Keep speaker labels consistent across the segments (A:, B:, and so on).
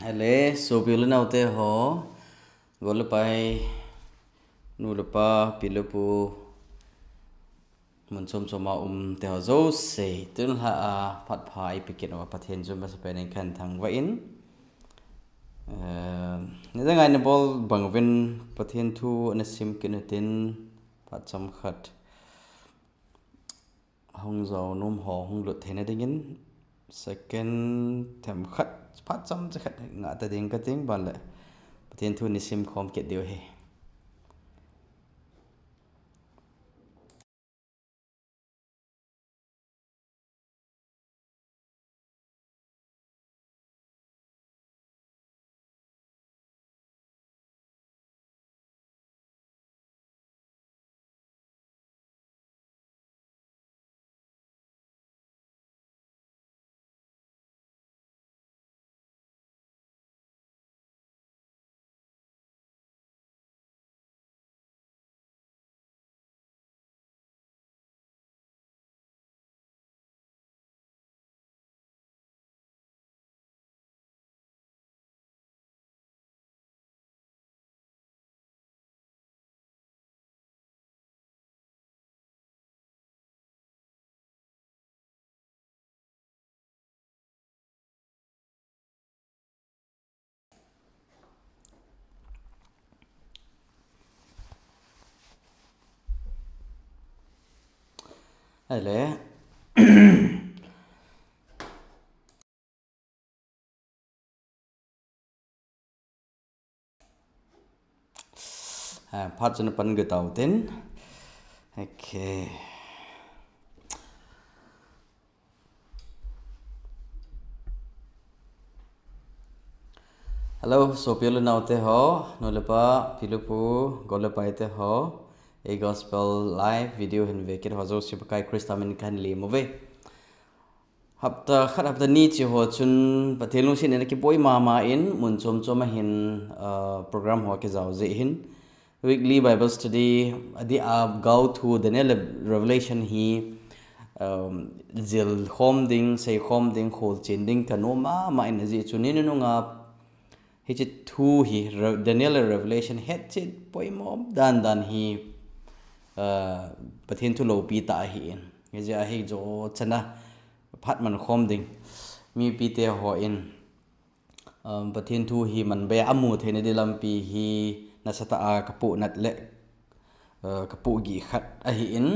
A: Ale sopilu na ute ho golupai nulupa pilupu munsom soma te ho zo se tun ha a phat phai piket wa pathen zum ba sapen kan thang wa in ni da ngai na bol bangwin pathen thu na sim kinutin phat cham khat hong zo num ho hong lut thena dingin second tham khat phat cham cha khat nga ta ding ka ting ban le pathen thu ni sim khom ket deu he ale phat chun pan ge tau tin okay hello sopilu na ute ho nulupa pilupu golupai te ho a gospel live video hin vekit hozo sipakai kristamin kan le move hapta khat hapta ni chi ho chun pathelung sin ne ki poi mama in mun chom chom hin program ho ke jaw je hin weekly bible study adi ab go to the revelation hi zil khom ding sei khom ding khol chin ding kanoma ma in ji chunin nu nga hi chi thu hi Daniel revelation het chi poi mom dan hi pathen thu lo pi ta hi in nge ja hi jo chana phat man khom ding mi pi te ho in pathen thu hi man be amu thene de lampi hi na sata a kapu nat le kapu gi khat a hi in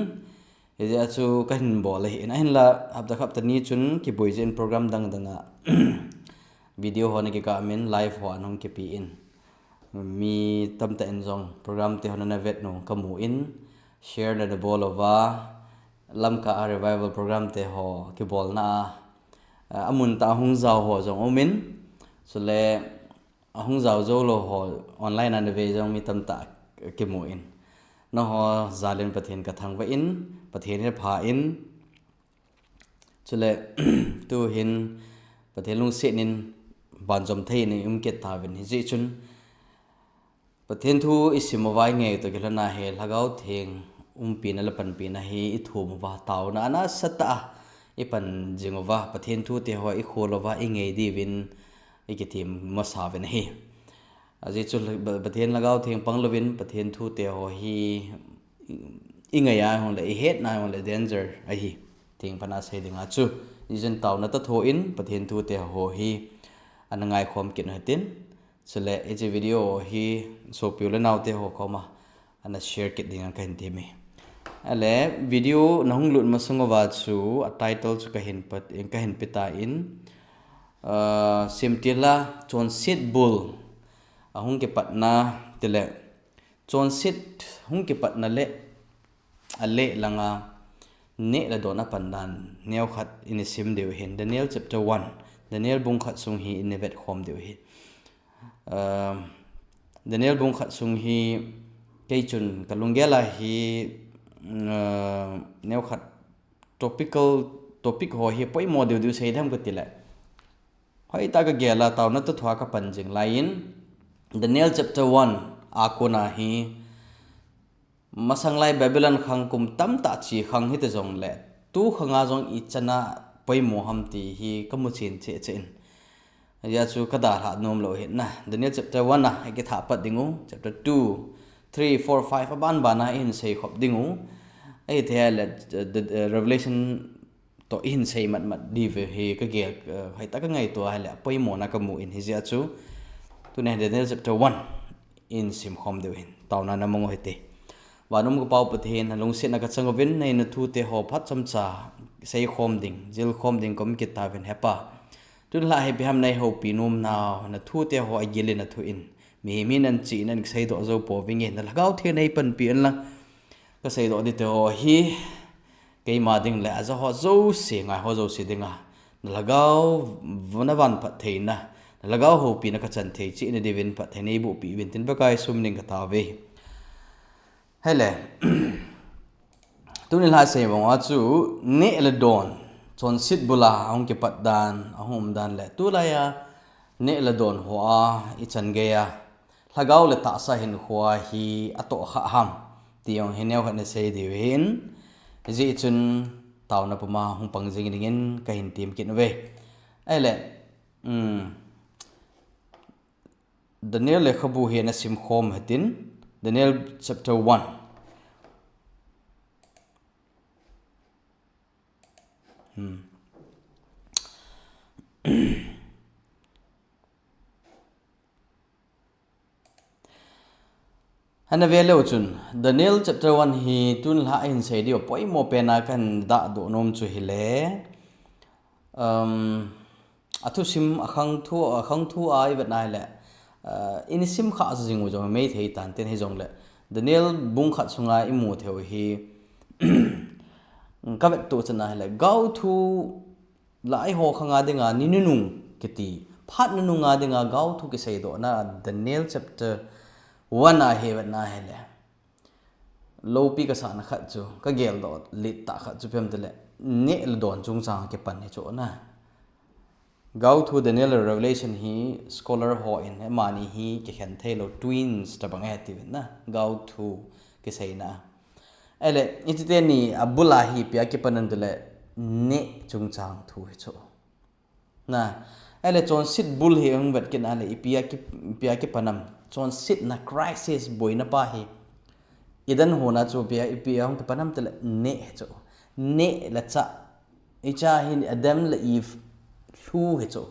A: he ja chu ka hin bol hi in a hin la abda khap ta ni chun ki boyzen program danga video ho ne ki ka min live ho anong ki pi in mi tamta enjong program te hona na vet no kamu in share the ball over lamka a revival program te ho ki bol na amun ta hung zaw ho jong omin so le hung zaw zo lo ho online an ve jong mi tamta ki mu in no ho zalen pathen ka thang wa in pathen he pha in so le tu hin pathen lung se nin ban jom thei ni ket ta ven hi ji chun pathen thu isimawai nge to gelana he lagau theng pi na la pan pi na hi I thum wa taw na ana sata I pan jingwa pathen thu te ho I kholowa I nge di win I ki thim ma sa ven hi aji chu pathen lagau theng panglovin pathen thu te ho hi I nge ya hon le I het na hon le danger a hi thing pana se dinga chu jen taw na ta tho in pathen thu te ho hi anangai khom kin hatin sele eje video hi so piula naute ho khoma ana share kit dinga kan temi ale video nahung lut masungo wa chu a title chu ka hin pita in simtila chon sit bull ahung ke patna tele chon sit hung ke patna le ale langa ne la dona pandan neu khat in sim deu hin Daniel chapter 1 Daniel bung khat sung hi in vet khom deu hi Daniel bung khat sung hi kei chun kalungela hi neu khat topic ho hi poi mo deu sei dham katila hoi ta ka gela taw na to thwa ka panjing lain Daniel chapter 1 akona hi masanglai Babylon khang kum tam ta chi khang hi te jong le tu khanga jong I chana poi mo ham ti hi kamuchin che chen ya chu kada ha nom lo hin na Daniel chapter 1 na ai ke tha pat dingu chapter 2 3 4 5 aban bana in sei khop dingu ai the la revelation to in sei mat di ve he ka ge hai ta ka ngai to ha la poi mo na ka mu in hi ja chu tu ne Daniel chapter 1 in sim khom de hin taw na mong ho te wanum ko pau pathen halung se na ka changovin nei na thu te ho phat chamcha sei khom ding jil khom ding kom ki ta ven hepa tun la he biham nei ho pinum na na thu te ho agile na thu in mi min an chi nan sei do zo po winge na lagaw the nei pan pi an la ka sei do di te ho hi ke ma ding la za ho zo se nga ho zo se dinga na lagaw vana van phat theina na lagaw ho pi na ka chan the chi ne devin phat the nei bu pi win tin ba kai sum ning ka ta ve hele tun la se bong a chu ne le don chon sit bula ong ke pat dan ahum dan le tu la ya ne la don hoa I chan ge ya lagaw le ta sa hin khwa hi ato kha ham tiong hineu kha ne sei di hin ji chun taw na puma hung pang jing dingin ka hin tim kin ve ai le Daniel le khabu he na sim khom hatin Daniel chapter 1 Hana velo chun Daniel chapter 1 hi tun la in sei dio poi mo pe na kan da do nom chu hi le athu sim akhang thu ai vet nai le in sim kha jing jo me thei tan ten hi jong le Daniel bung khat sunga I mu theo hi ka vet tu chana le gau thu lai ho khanga dinga ninunung kiti phat nununga dinga gau thu ki sei do na Daniel chapter 1 a he vet na hele lo pi ka sa na khat chu ka gel do lit ta khat chu pem tele ne l don chung chang ke pan he chu na gau thu Daniel revelation hi scholar ho in mani hi ke khan thelo twins ta bang he ti na gau thu ke sei na ele itite ni abula hi pya ke panan tele ne chung chang thu he chu na ele chon sit bul hi ang vet ken ale pya ke panam chon sit na crisis boina pa hi idan hona chu pia hong panam tele ne chu ne la cha icha hin adam la eve thu he chu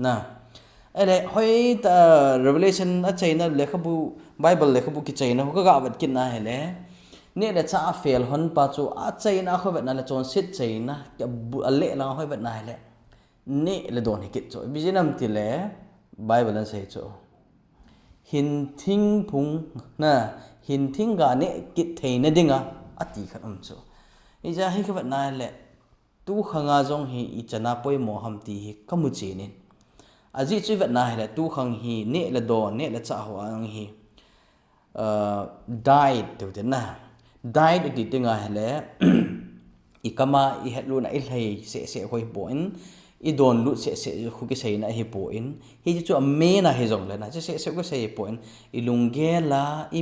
A: na ele hoi ta revelation a chaina lekhabu bible lekhabu ki chaina ho ga vat kin na hele ne la cha fail hon pa chu a chaina kho vet na la chon sit chaina ale la hoi vet na hele ne la don hikit chu bijinam tile bible an sei chu hin thing phung na hin thing ga ne kit theina dinga ati khan chu ija hi ka na le tu khanga jong hi I chana poi mo ham ti hi kamu chinin aji chu vet na le tu khang hi ne la do ne la cha ho ang hi died tu de na died di tinga hele ikama I hetlu na I hlei se hoi boin I don lu se khu ki sei na hi po in hi chu ame na hi jong le na se ko sei po in I lungela I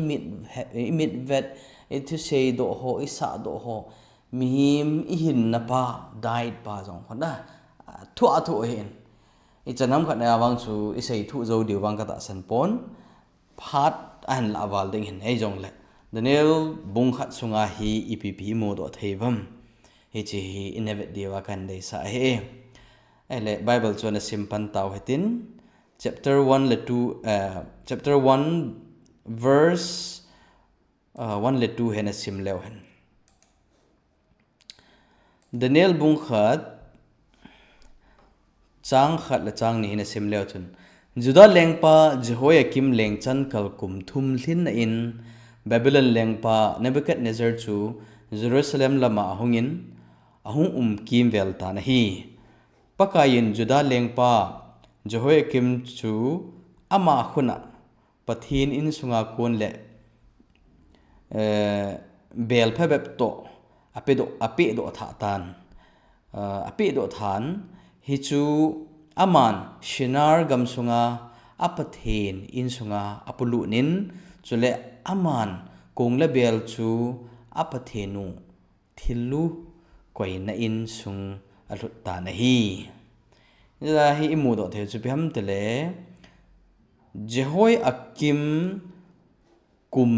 A: mit vet I thu sei do ho I sa do ho mihim I hin na pa died pa jong khona thu hin I chanam khat na wang chu I sei thu zo diu wang ka ta san pon phat an la wal ding hin ei jong le Daniel bung khat sunga hi ipp mo do theivam hi chi hi inevet diwa kan dei sa he ele bible chona simpan taw hetin chapter 1 le 2 chapter 1 verse 1 le 2 hena sim lew hen Daniel bung khat chang khat la chang ni hena sim lew chun Juda lengpa Jehoiakim lengchan kal kum thum thlin na in Babylon lengpa Nebuchadnezzar chu Jerusalem lama hungin ahung kim vel ta na hi pakayin Juda lengpa Jehoiakim chu ama khuna pathin in sunga kon le bel phebep to ape do tha tan ape do than hi chu aman shinar gam sunga apathen in sunga apulu nin chule aman kongla bel chu apathenu thilu koina in sung alut ta na hi จะให้อิมูดเทจุพิมเตเลเจฮอยอักกิมกุม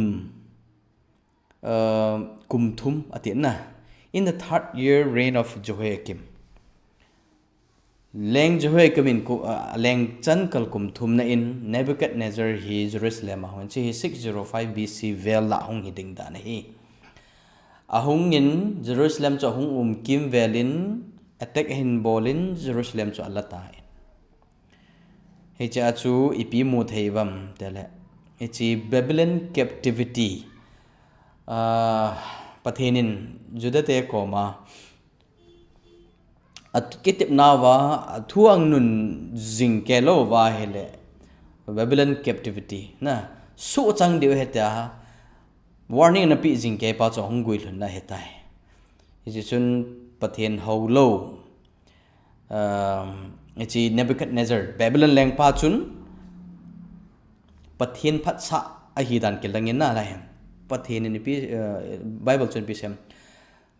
A: กุมทุมอตินะ in the third year reign of Jehoiakim แรงJehoiakim in แรงจันกลกุมทุมนะ in Nebuchadnezzar hi Jerusalem ฮอนที่605 BC เวลละหงหิดิงดานะฮีหงอิน Jerusalem จะหงกิมเวลิน attack hin bolin Jerusalem จะอัลลตาจะจูอีพีมูเทวัมแต่ละจี Babylon captivity ประเทศนินจุดเตะกมาคิดนาว่าทั่วนุนจิงเกลว่าเฮเล Babylon captivity นะสู้จังเดียวเหตุwarning นะปีจิงเกป้าจะหงกุยหลุนนะเหตุจีจุนประเทศฮาวโลจี Nebuchadnezzar Babylon แรงป้าจุนประเทศพัดสะอหิดันเกลังเงินน่าอะไรประเทศนี้พี่Bible จุนพี่เซม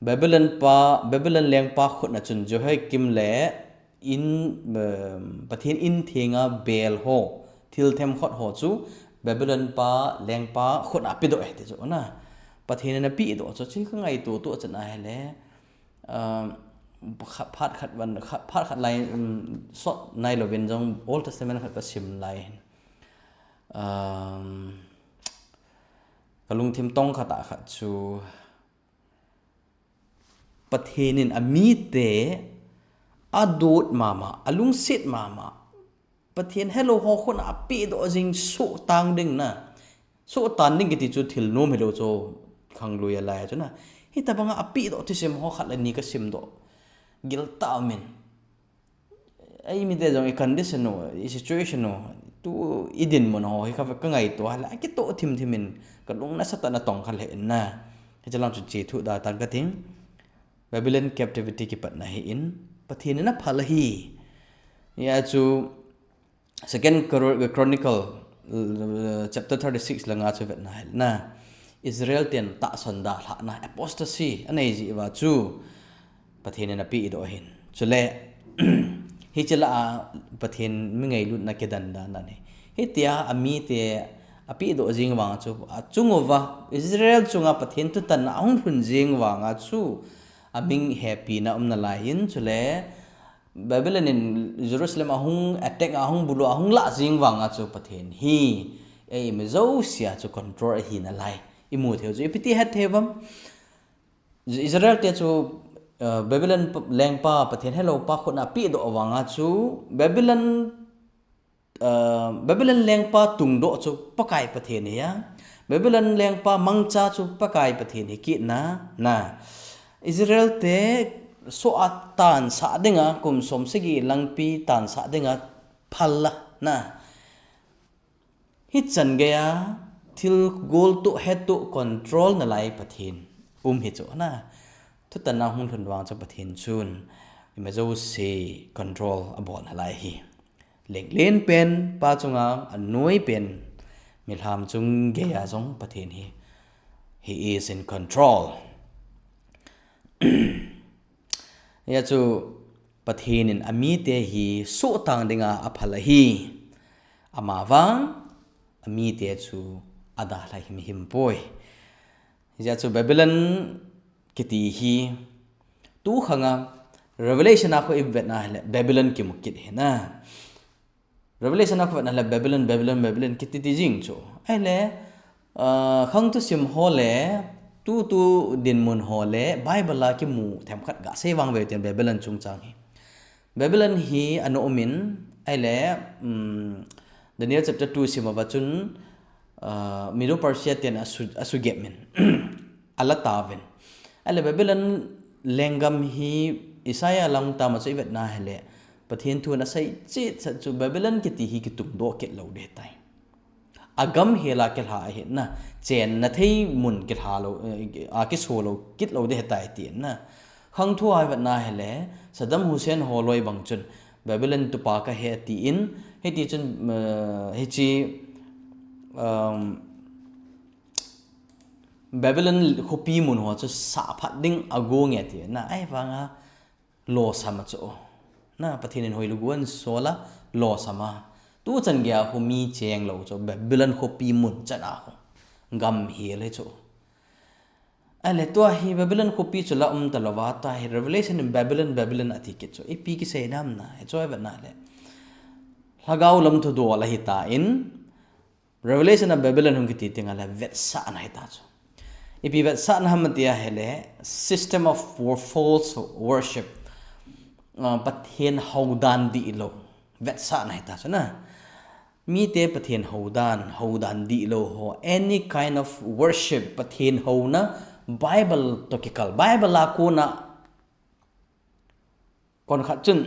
A: Babylon แรงป้าคนน่ะจุนจะให้กิมเล่อินประเทศอินเทียงาเบลโฮทิลเทมขดโฮจูBabylon ป้าแรงป้าคนอ่ะปิดโดเอติจูนะประเทศนั้นปิดโดจูชื่อข้างไงตัวจะน่าเล่พาดขัดวันพาดขัดไลน์สดในเราเป็นจง Old Testament ขัดประชิมไลน์กลุงทิมต้องขัดขัดชูประเทศนี้มีเตะอดูดมาอลุงสิทมาประเทศเฮลโลฮอคนอปีดอจิงสุตังดึงนะสุตันดึงกิติจุดทิลโนมเฮลโลโจขังลุยอะไรจ้ะนะฮิตาบังอปีดอที่เซมฮอขัดเลยนี่ก็เซมโดกิลตามินไอ้มีแต่จงอีคอนดิชันโนอีซิจูเอชันโนตัวอีดินมันฮอให้เขาก็ไงตัวละไอ้ตัวทิมมินก็ลงนัสตานะตองขันเลยนะให้จะลองจุดจีทุดาตังกะทิ้งBabylon captivity ki pat na hi in pathin na phalahi ya chu second chronicle chapter 36 langa chu vet na Israel ten ta sanda la na apostasy anei ji wa chu pathin na pi do hin chule hi chala pathin mi ngai lut na kedan da na ne hi tia ami te api do jing wa chu chungova Israel chunga pathin tu tan na hung phun jing wa nga chu aming happy na umna lain chule Babylon in Jerusalem ahung attack ahung bulu ahung la jing wanga chu pathen hi ei mezo sia chu control hi na lai imu theu chu ipiti hat thewam Israel te chu Babylon lengpa pathen hello pa khona pi do wanga chu Babylon lengpa tungdo chu pakai pathen ya Babylon lengpa mangcha chu pakai pathen hi ki na Israel te so atan sa dinga kum som sigi langpi tan sa dinga phalla na hit chan gaya til goal to head to control na lai pathin hi chu na thutan na hun thun wang cha pathin chun imezo se control abon na lai hi len pen pa chunga anoi pen milham chung gaya jong pathin hi he is in control ya chu pathin ami te hi so tang dinga aphala hi amawang ami te chu ada la him poi ya chu Babylon kiti hi tu khanga revelation akho ibet na Babylon ki mukit he na revelation akho na la Babylon kiti ti jing chu ai le khang tu sim ho le tu din mun ho le Bible la ki mu them khat ga se wang ve ten Babylon chung chang hi Babylon hi ano min ai le Daniel chapter 2 sima wa chun Middle Persia ten asu gep min ala taven ai le Babylon lengam hi Isaiah lang ta ma chai vet na hele pathin thu na sai chi chu Babylon ki ti hi ki tum do ke lo de tai agam hela ke ha he na chen na thei mun ke ha lo a ke so lo kit lo de tai ti na khang thu ai vat na hele Saddam Hussein ho loi bang chun Babylon tu pa ka he ti in he ti chun he chi Babylon khopi mun ho chu sa phat ding ago nge ti na ai wanga lo sama chu na pathin hoi luguan sola lo sama tu chan gya hu mi cheng lo cho Babylon kho pi mun chana ho gam hi le cho ale to hi Babylon kho pi chola talawa ta hi revelation in Babylon ati ke cho epi ki se nam na he cho ba na le lagaw lam thu do la hi ta in revelation of Babylon hum ki ti tinga la vet sa na hi ta cho epi vet sa na ham tia hele system of false worship pathian haudan di lo vet sa na hi ta cho na mi te pathian haudan di lo ho any kind of worship pathian ho na Bible tokikal Bible la ko na kon khat chun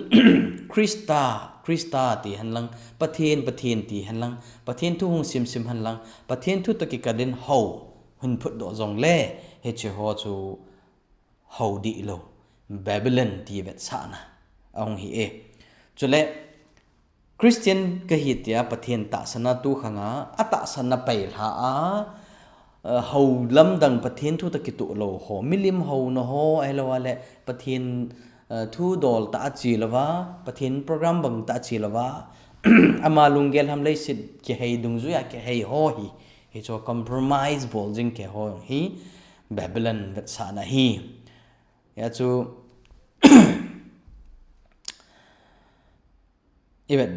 A: Krista ti hanlang pathian ti hanlang pathian thu hung sim hanlang pathian thu tokikalin ho hun phut do jong le he che ho chu ho di lo Babylon ti vet sa na ong hi e chule Christian ka hi tia pathian ta sana tu khanga ata sana pai ha a ho lam dang pathian thu takitu lo ho milim ho no ho ai lo le pathian thu dol ta chi lawa pathian program bang ta chi lawa ama lungel ham lei sit ke hei dung zu ya ke hei ho hi he cho compromise bol jing ke ho hi Babylon vet sa na hi ya chu ibet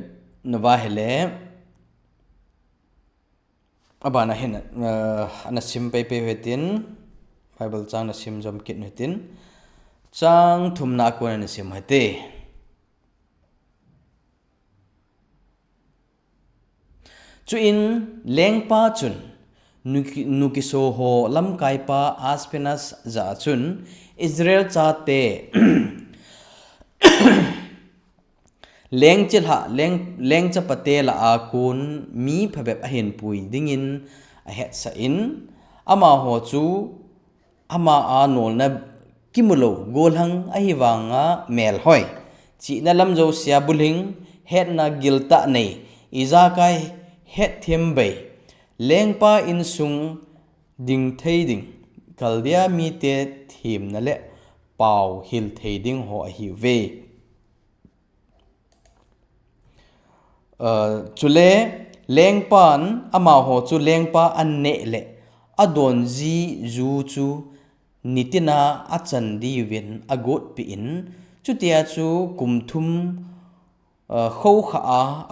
A: nova hele abana hen ana sim pe hetin Bible chang na sim jom kit hetin chang thumna ko na sim hate chu in lengpa chun nukiso ho lam kai pa aspenas za chun Israel cha te leng chil ha leng cha patela a kun mi phabep a hen pui dingin a het sa in ama ho chu ama a nol na kimulo golhang a hiwanga mel hoi chi na lam jo sia bulhing het na gilta nei iza kai het them bei lengpa in sung ding thei ding kaldia mi te thim na le pau hil thei ding ho a hi ve chule lengpan ama ho chu lengpa an ne le adon ji zu chu nitina achandi win agot pi in chutia chu kumthum kho kha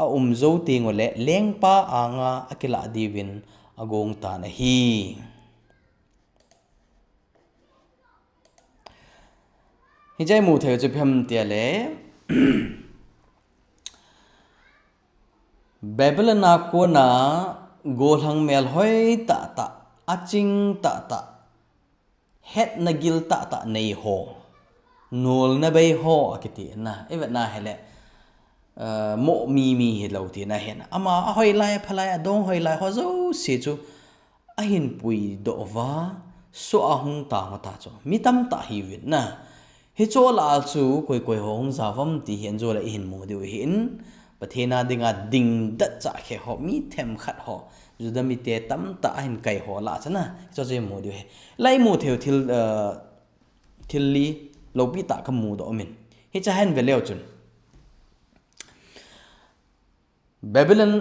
A: a umzo tingole lengpa anga akila diwin agong ta na hi hijai mu the chu pham tia le Babylon na ko na golhang mel hoi ta aching ta het na gil ta nei ho nol na bei ho akiti na evet na hele mo mi hi lo ti na hen ama hoi lai phalai adong hoi lai ho zo se chu a hin pui do wa so a hung ta ma ta cho mi tam ta hi win na hi cho la chu koi hong zawam ti hen zo la hin mo de hin pathena dinga ding dat cha khe ho mi them khat ho judami te tam ta hin kai ho la chana cho je mo de lai mu theu thil li lopi ta ka mu do min hi cha hen veleu chun Babylon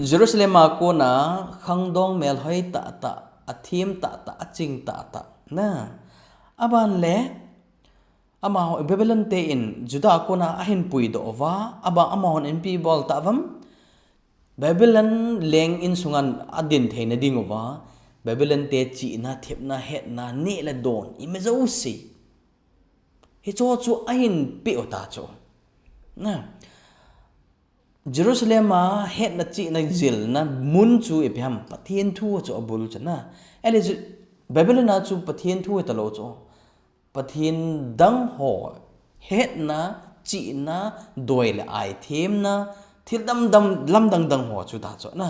A: Jerusalem ko na khangdong mel hoi ta athim ta aching ta na aban le ama Babylon te in Juda ko na ahin pui do wa aba amon mp bol ta vam Babylon leng in sungan adin theina ding wa Babylon te chi na thep na het na ne la don imezo si he cho chu ahin pe ota cho na Jerusalem ma het na chi na zil na mun chu epham pathian thu cho abul chana ele Babylon na chu pathian thu ta lo cho pathian dang ho het na chi na doi le ai them na thil lam dang ho chu ta cho na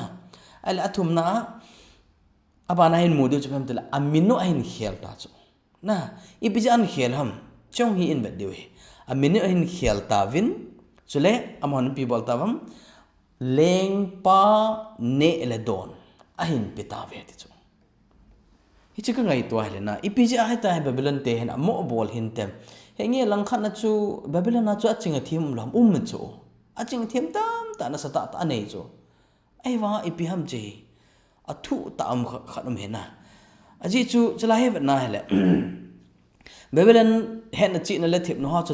A: ele athum na abana hin mu de chu pham tela amino ahin khel ta cho na ibija an khel ham chong hi in bet de amino ahin khel ta win chule amon people tavam leng pa ne le don ahin pita ve ti chu hi chi ka ngai to hele na ipiji a ta babylon te hen amo bol hin tem he nge lang khat na chu babylon na chu achinga thim lam chu achinga thim tam ta na sata ta nei chu ai wa ipi ham je athu ta am khatum he na aji chu chala he na hele babylon hen na chi na le thip no ha chu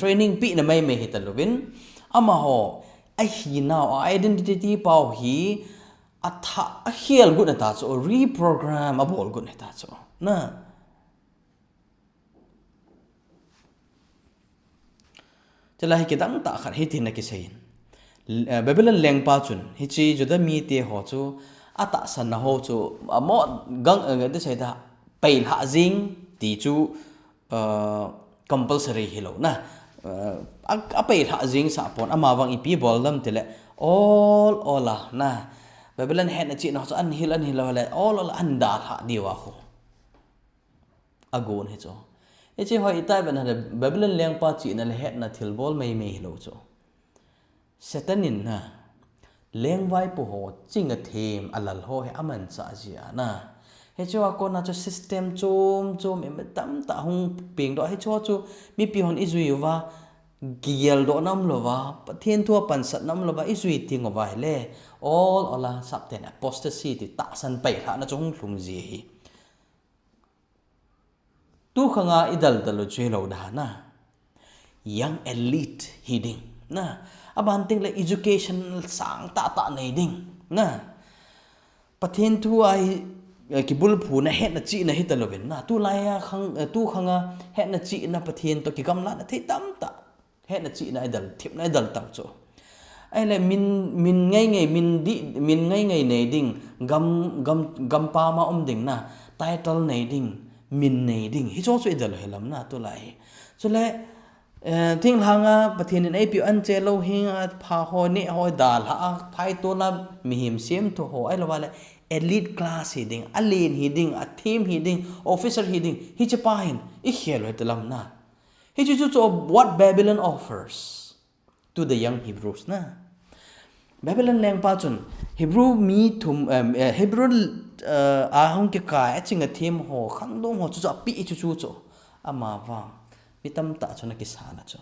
A: training pi na mai me hitalubin ama ho a hi now identity pau hi atha a hial gut na ta chu reprogram a bol gut na ta chu na chala hi kedang ta khat hi tin na ki sein babylon leng pa chun hi chi juda mi te ho chu ata san na ho chu amo gang de sai da pai ha jing ti chu compulsory hilo na a pai ha jing sa pon ama wang ipi bol lam tele all na babylon het na chi no chu an hil le all an da ha diwa ho agon he cho e chi hoi tai ban ha babylon leng pa chi na le het na thil bol mai hilo cho satanin na leng vai po ho ching a them alal ho he aman cha ji ana he cho ko na cho system chom em tam ta hung ping do he cho chu mi pi hon izui wa giel do nam lo wa pathen thua pan sat nam lo wa izui ting wa hele all ola sapten apostasy ti ta san pai ha na chung hlum ji hi tu khanga idal dalo che lo da na young elite hiding na abanting le education sang ta nei ding na pathen thu ai ki bul phu na het na chi na hitalovin na tu laya tu khanga het na chi na pathen to ki gamla na thei tam ta het na chi na idal thip na idal taw cho ai le min ngai nei ding gam pa ma ding na title nei ding min nei ding hi cho idal helam na tu lai so le thing hanga pathin in api an che lo hing pha ho ne ho dal ha phai to na mi him sem to ho ai lawale elite class hiding alin hiding a team hiding officer hiding hi che pa hin I khelo telam na hi chu what Babylon offers to the young Hebrews na Babylon leng pa chun Hebrew mi thum Hebrew a hong ke ka chinga team ho khang dong ho chu pi chu ama wa pitam ta chona ki sana cho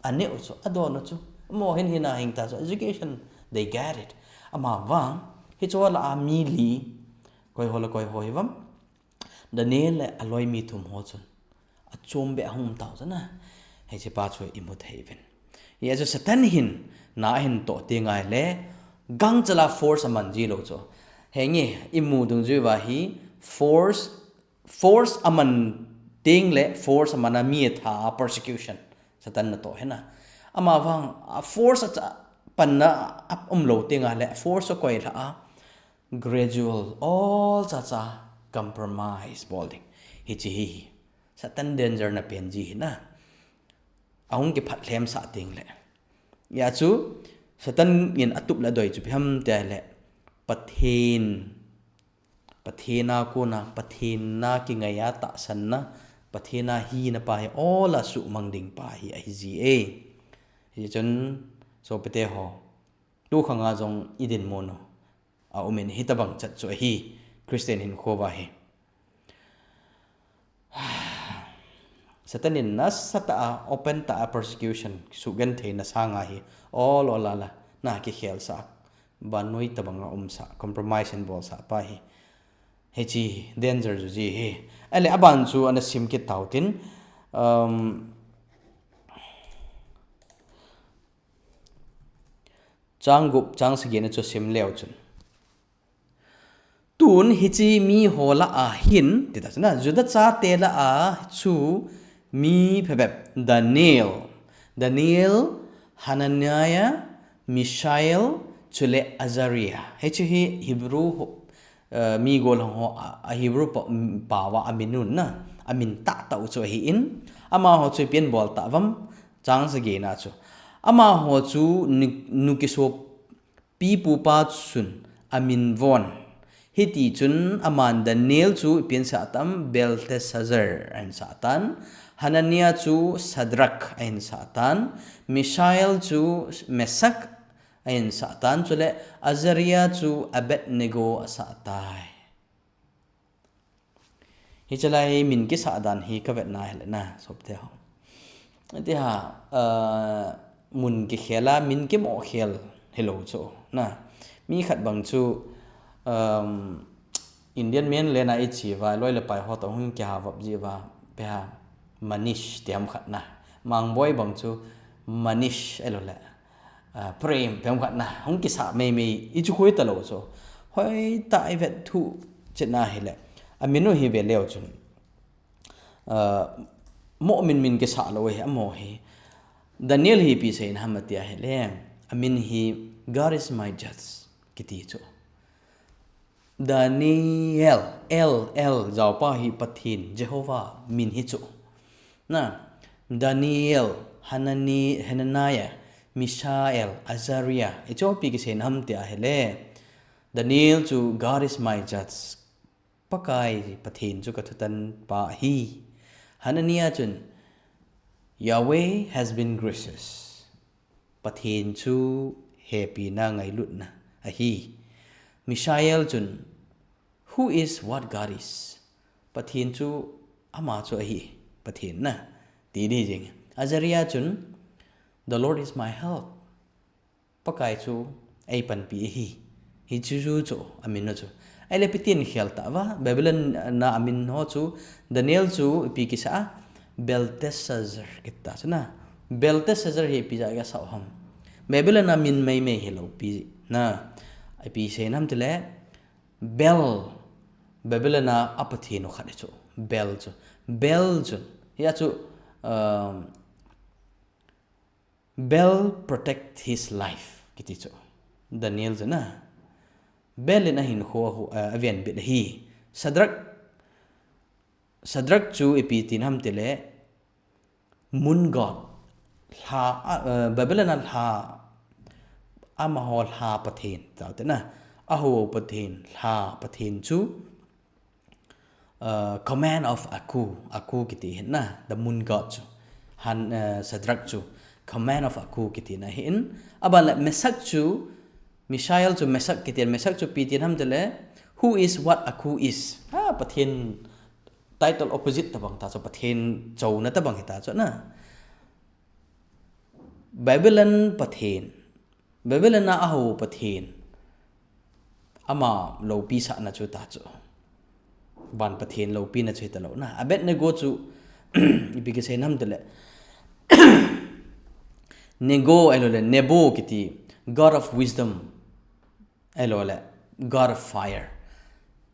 A: ane cho adon cho mo hin hina hing ta cho education they get it ama wang hi cho la mi li koi hoi wam Daniel le aloi mi thum ho chon a chom be hum ta na he che pa choi imu theiben ye jo satan hin na hin to te ngai le gang chala force man ji lo cho hengi imu dung ju wa hi force aman ting le force mana mi tha persecution satan na to hena ama wang force cha panna lo tinga le force ko ila gradual all cha compromise bolding hi chi satan danger na pen ji na ahung ki phat lem sa ting le ya chu satan in atup la doi chu pham te le pathena ko na pathena ki ngaya ta san na pathena hi na pa ola su mangding pa hi ai ji e hi chon so pete ho tu khanga jong idin mono a umen hi tabang chat cho hi Christian hin khowa he satanin nas sata open ta persecution sugan the na sanga hi all ola la na ki khel sa banoi tabanga sa compromise and bol sa pa hi he chi danger ju ji he ale aban chu ana sim ki tautin chang sige na chu sim leo chun tun hi chi mi hola a hin ti ta na juda cha te la a chu mi phebep Daniel Hananiah Mishael chule Azariah he chi Hebrew mi gol ho a Hebrew pawa aminun na amin ta chu hi in ama ho chu pian bol ta wam chang sige na chu ama ho chu nukiso pi pu pa chun amin von hiti chun aman Daniel chu pian sa tam Belteshazzar an satan Hananiah chu Sadrak an satan Mishael chu Mesak an satan chule Azariah chu Abednego satai hi chalai min ki sa dan hi ka vet na hele na sop te ho ti ha mun ki khela min ki mo khel hello cho na mi khat bang chu Indian men le na ichi wa loi le pai ho to hung kya vap ji wa pe ha manish tiam khat na mang boy bang chu manish elo la prem pem khat na hung ki sa me me i chu khoi ta lo so hoi ta I vet thu chena hele amino hi ve leo chun mo min ke sa lo he mo he Daniel hi pi sein hamatia hele amin hi God is my judge kiti cho Daniel el jaw pa hi pathin Jehovah min hi cho na Daniel Hananiah Mishael Azariah icho pi ki sein hamtia hele Daniel chu God is my judge pakai pathin chu ka thutan pa hi Hananiah chun Yahweh has been gracious pathin chu happy na ngai lut na a hi Mishael chun who is what God is pathin chu ama chu a hi pathin na ti di jing Azariah chun the Lord is my help pakai chu ai pan pi hi chu chu amin no chu ai le pitin khel ta wa Babylon na amin ho chu Daniel chu pi ki sa Belteshazzar kita chuna Belteshazzar he pi ja ga sa ham Babylon na min mai hello pi na ai pi se nam tele Babylon na apathi no khade chu bel chu ya chu Bel protect his life kiti chu Daniel jana Bel na hin kho avian bit hi Sadrak chu epi tin ham tele mun god ha Babylon ha amahol ha pathin ta na aho pathin ha pathin chu command of aku kiti na the moon god chu han Sadrak chu command of aku kiti na hin aban mesak chu Mishael chu mesak kiti mesak chu pitin ham tele who is what aku is pathin title opposite tabang ta so pathin chau na tabang hita cho na Babylon na aho pathin ama lo pi sa na chu ta cho ban pathin lo pi na chu ta lo na abet ne go chu ibike se nam tele Nego elole Nebo kiti God of wisdom elole God of fire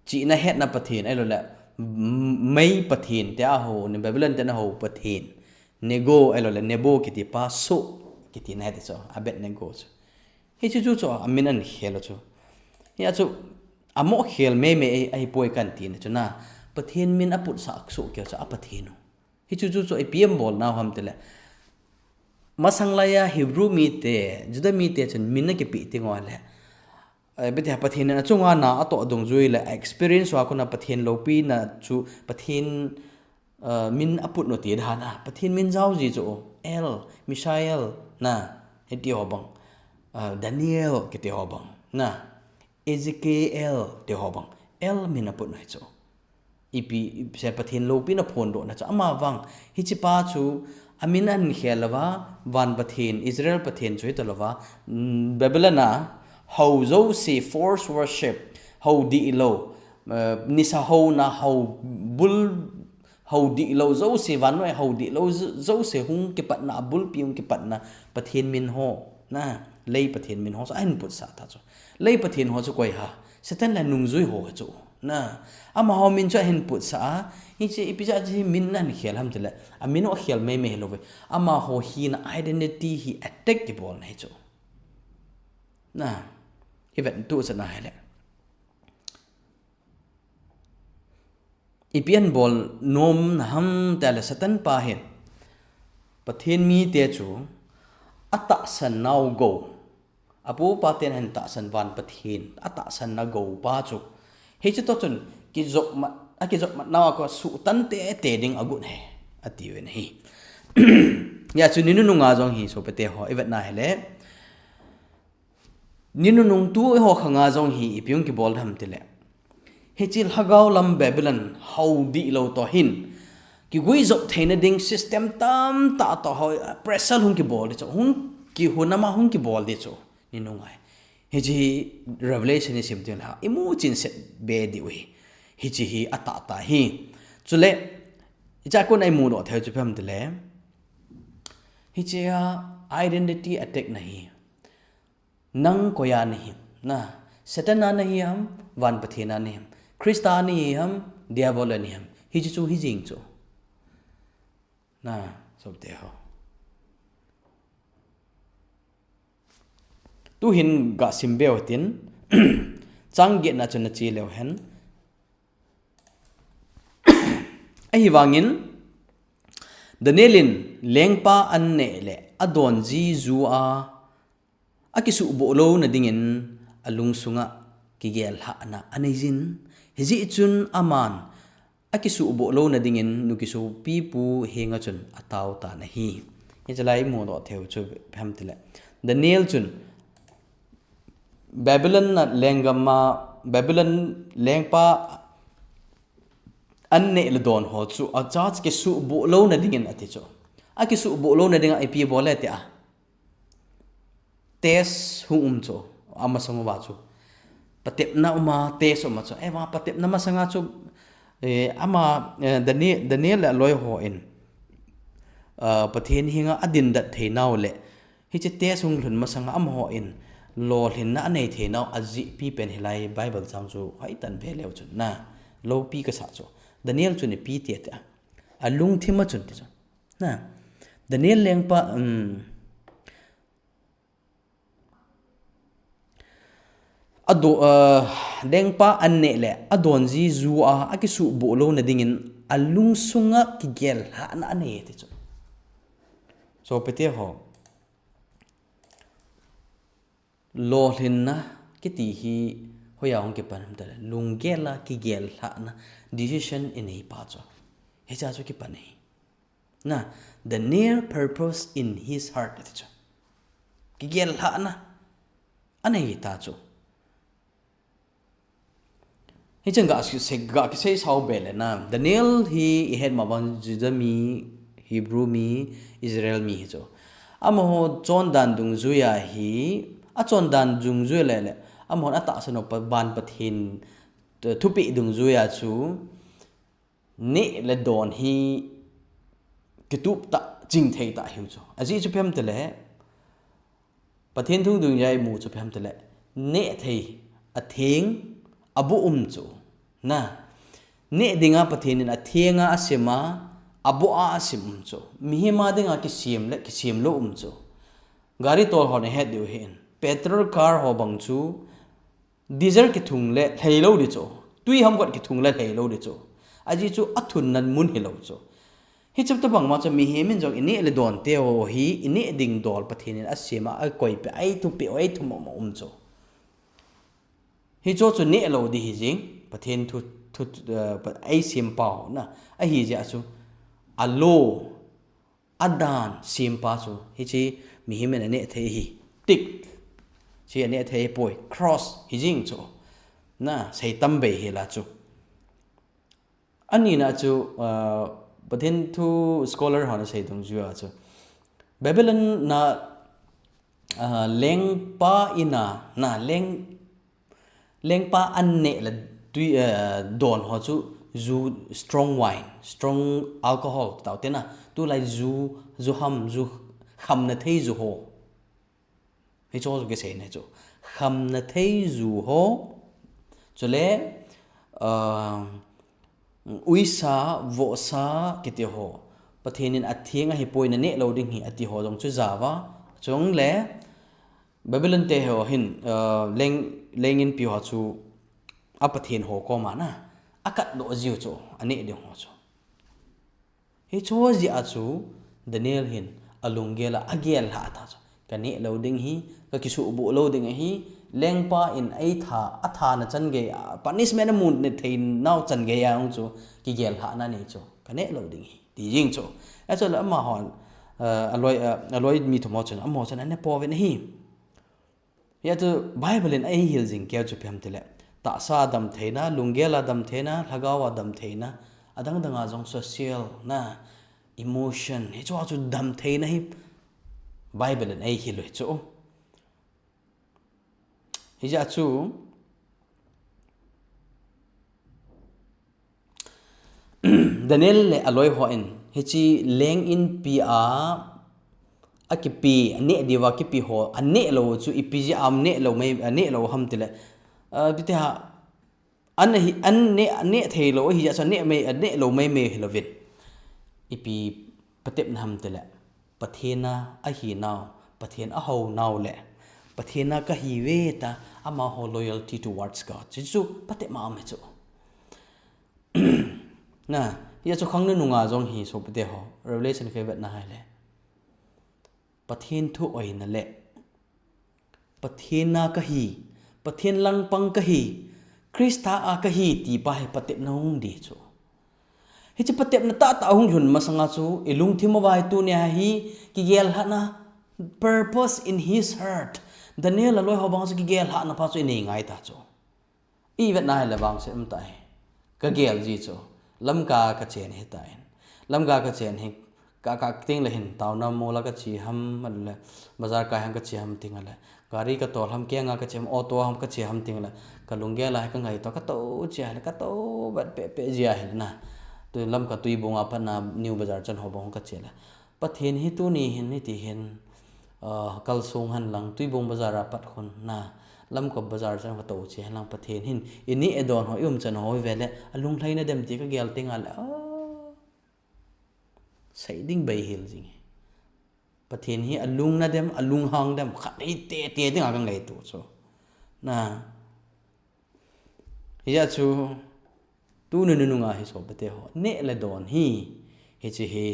A: chi na het na pathin elole mai pathin te a ho ne Babylon te na ho pathin Nego elole Nebo kiti pa so kiti na het so abet nego so hi chu cho amin an khelo cho ya chu amo khel me ai poi kan tin chu na pathin min aput sa akso ke cha apathin hi chu cho ai pm bol na ham tele masanglaya Hebrew mi te juda mi te chen min na ke pi ti ngol le bete pathin na chunga na ato dong jui le experience wa ko na pathin lo pi na chu pathin min aput no ti dhana pathin min jaw ji chu El Mishael na eti hobang Daniel kete hobang na Ezekiel te hobang El min aput na chu ipi se pathin lo pi na phon do na cha ama wang hi chi pa chu amin an khelawa van pathin Israel pathin choi tolawa Babylon how zo see force worship how di lo nisa how na how bul how di lo zo se van noi how di lo zo se hung ke pat na bul piung ke pat na pathin min ho na lei pathin min ho so an put sa ta cho lei pathin ho chu koi ha satan la nung zui ho chu na ama ho min cha hin put sa hi che ipija ji min nan khel ham tele amino khel me helove ama ho hi na identity hi attack ke bol na chu na event tu sa na hele ipian bol nom na ham tele satan pa hen pathin mi te chu ata san now go apu paten han ta san van pathin ata san na go pa chu he chu to chun ki jok ma aki jok ma nawa ko su tan te ding agun he ati wen hi ya chu ninu nunga jong hi so pete ho event na hele ninu nung tu ho khanga jong hi ipyung ki bol ham tele hechil hagau lam Babylon haudi lo to hin ki gui zop theina ding system tam ta to hoi pressure hun ki bol de cho hun ki hunama hun ki bol de cho ni nungai heji revelation is simple ha imu chin set be di we heji hi ata ta hi chule icha ko nai mu do theu chu pham de le heji identity attack nahi nang ko ya nahi na satana nahi ham wan pathena nahi ham kristani ham diabol nahi ham heji chu hi jing chu na sob de ho tu hin ga simbeo tin changge na chuna chi lew hen ai wangin danelin lengpa anne le adon ji zu a akisu bo lo na dingin alung sunga kigel ha na anejin hiji chun aman akisu bo lo na dingin nukisu pi pu henga chun ataw ta na hi ejlai mo do theu chu phamtile daniel chun Babylon na lengama Babylon lengpa anne le don ho chu a charge ke su bo lo na dingin ati chu a ki su bo lo na dinga ip bole te a tes hum chu ama sanga wa chu patep na uma tes uma chu e wa patep na masanga chu ama daniel la loi ho in pathen hinga adin dat theinau le hi che tes hung hlun masanga am ho in lo hin na nei theinau aji pi pen hilai bible chang chu hai tan ve lew chu na lo pi ka sa chu daniel chu ni pi te ta alung thima chun te chu na daniel lengpa ado lengpa anne le adon ji zu a akisu bo lo na dingin alung sunga ki gel ha na ne te chu so pete ho lo hin na ki ti hi hoya ong ke pan da lungela ki gel ha na decision in ei pa cho he cha chu ki pan nei na the near purpose in his heart te chu ki gel ha na anei ta chu he chang ga ki se sao bele na daniel hi head ma ban juda mi hebrew mi israel mi cho amo chon dan dung zuya hi a chon dan dung zuya le amo ata sano pa ban pathin thupi dung zuya chu ne le don hi kitup ta jing thei ta hiu cho aji chu phem tele pathin thung dung yai mu chu phem tele ne thei a theng abu chu na ne dinga pathin in a thenga asema abu a asim chu mi ma dinga ki sim lo chu gari tol hone he diu hin petrol car ho bang chu diesel ki thung le theilo ri chu tui ham got ki thung le theilo ri chu aji chu athun nan mun hilo chu hi chap ta bang ma cha mi he min jong ini le don te o hi ini ding dol pathin in asema a koi pe ai tu pe oi thu mo chu hi cho chu ne lo di hi jing pathin thu ai sim pau na a hi ja chu alo adan sim pa chu hi chi mi hi men ne the hi tik chi ne the poi cross hi jing chu na sei tam be hi la chu ani na chu pathin thu scholar ha na sei dong ju a chu babylon na leng pa ina na leng pa anne la tui don ho chu zu strong wine strong alcohol tau te na tu lai zu ham zu kham na thei zu ho he cho ke se ne chu kham na thei zu ho chule uisa vo sa ke te ho pathenin athenga hi poina ne lo ding hi ati ho jong chu jawa chong le babylon te ho hin lengin pi ho chu apathen ho ko ma na akat do jiu chu ane de ho chu he cho ji a chu daniel hin alungela agel ha ta chu kani loading hi ka kisu bu loading hi lengpa in ai tha atha na chan ge punishment mun ne thein naw chan ge ya ong chu ki gel ha na ni chu kani loading hi ti jing chu a chu la ma hon aloi mi thomo chen amo chen ane po ve hi ya tu bible in ai hil jing kya chu phem tele ta sa dam theina lungela dam theina lagawa dam theina adang danga jong social na emotion he chu dam theina hi bible an ei hi lo chu hi ja chu Daniel le aloi ho in hi chi leng in pi a akipi ane diwa ki pi ho ane lo chu ipiji am ne lo mai ane lo ham tile bite ha ane thei lo hi ja sa ne mai ane lo mai me lovin ipi patep na ham tile pathena a hi naw pathen a ho naw le pathena ka hi we ta ama ho loyalty towards God chu patep ma am chu na ya chu khang ne nunga jong hi so pate ho revelation ke bet na hai le pathen thu oi na le pathena ka hi pathen lang pang ka hi krista a ka hi ti pa he patep na hung di chu hi chi patep na ta hung hun masanga chu ilung thimawai tu ne hi ki gel ha na purpose in his heart Daniel aloi ho bang chu ki gel ha na pa chu nei ngai ta chu I vet na hai le bang se tai ka gel ji chu lamka ka chen he ta lamka ka chen he ka ting le hin taw na mo la ka chi ham le bazar ka ham ka chi ham ting le gari ka tol ham ke nga ka chem auto ham ka chi ham ting le ka lungge la ka ngai to ka to chi le ka to bat pe ji a he na tu lam ka tui bonga pa na new bazar chan ho bong ka che la pathen hi tu ni hin ni ti hin kal sung han lang tui bong bazar pat khon na lam ko bazar chan ka to che lang pathen hin ini edon ho chan ho vele alung thaina dem ti ka gel ting ala sai ding bai hil jing pathen hi alung na dem alung hang dem khat hi te ding a ngai tu so na ya chu tu nu nga hi so pate ho ne le don hi he chi he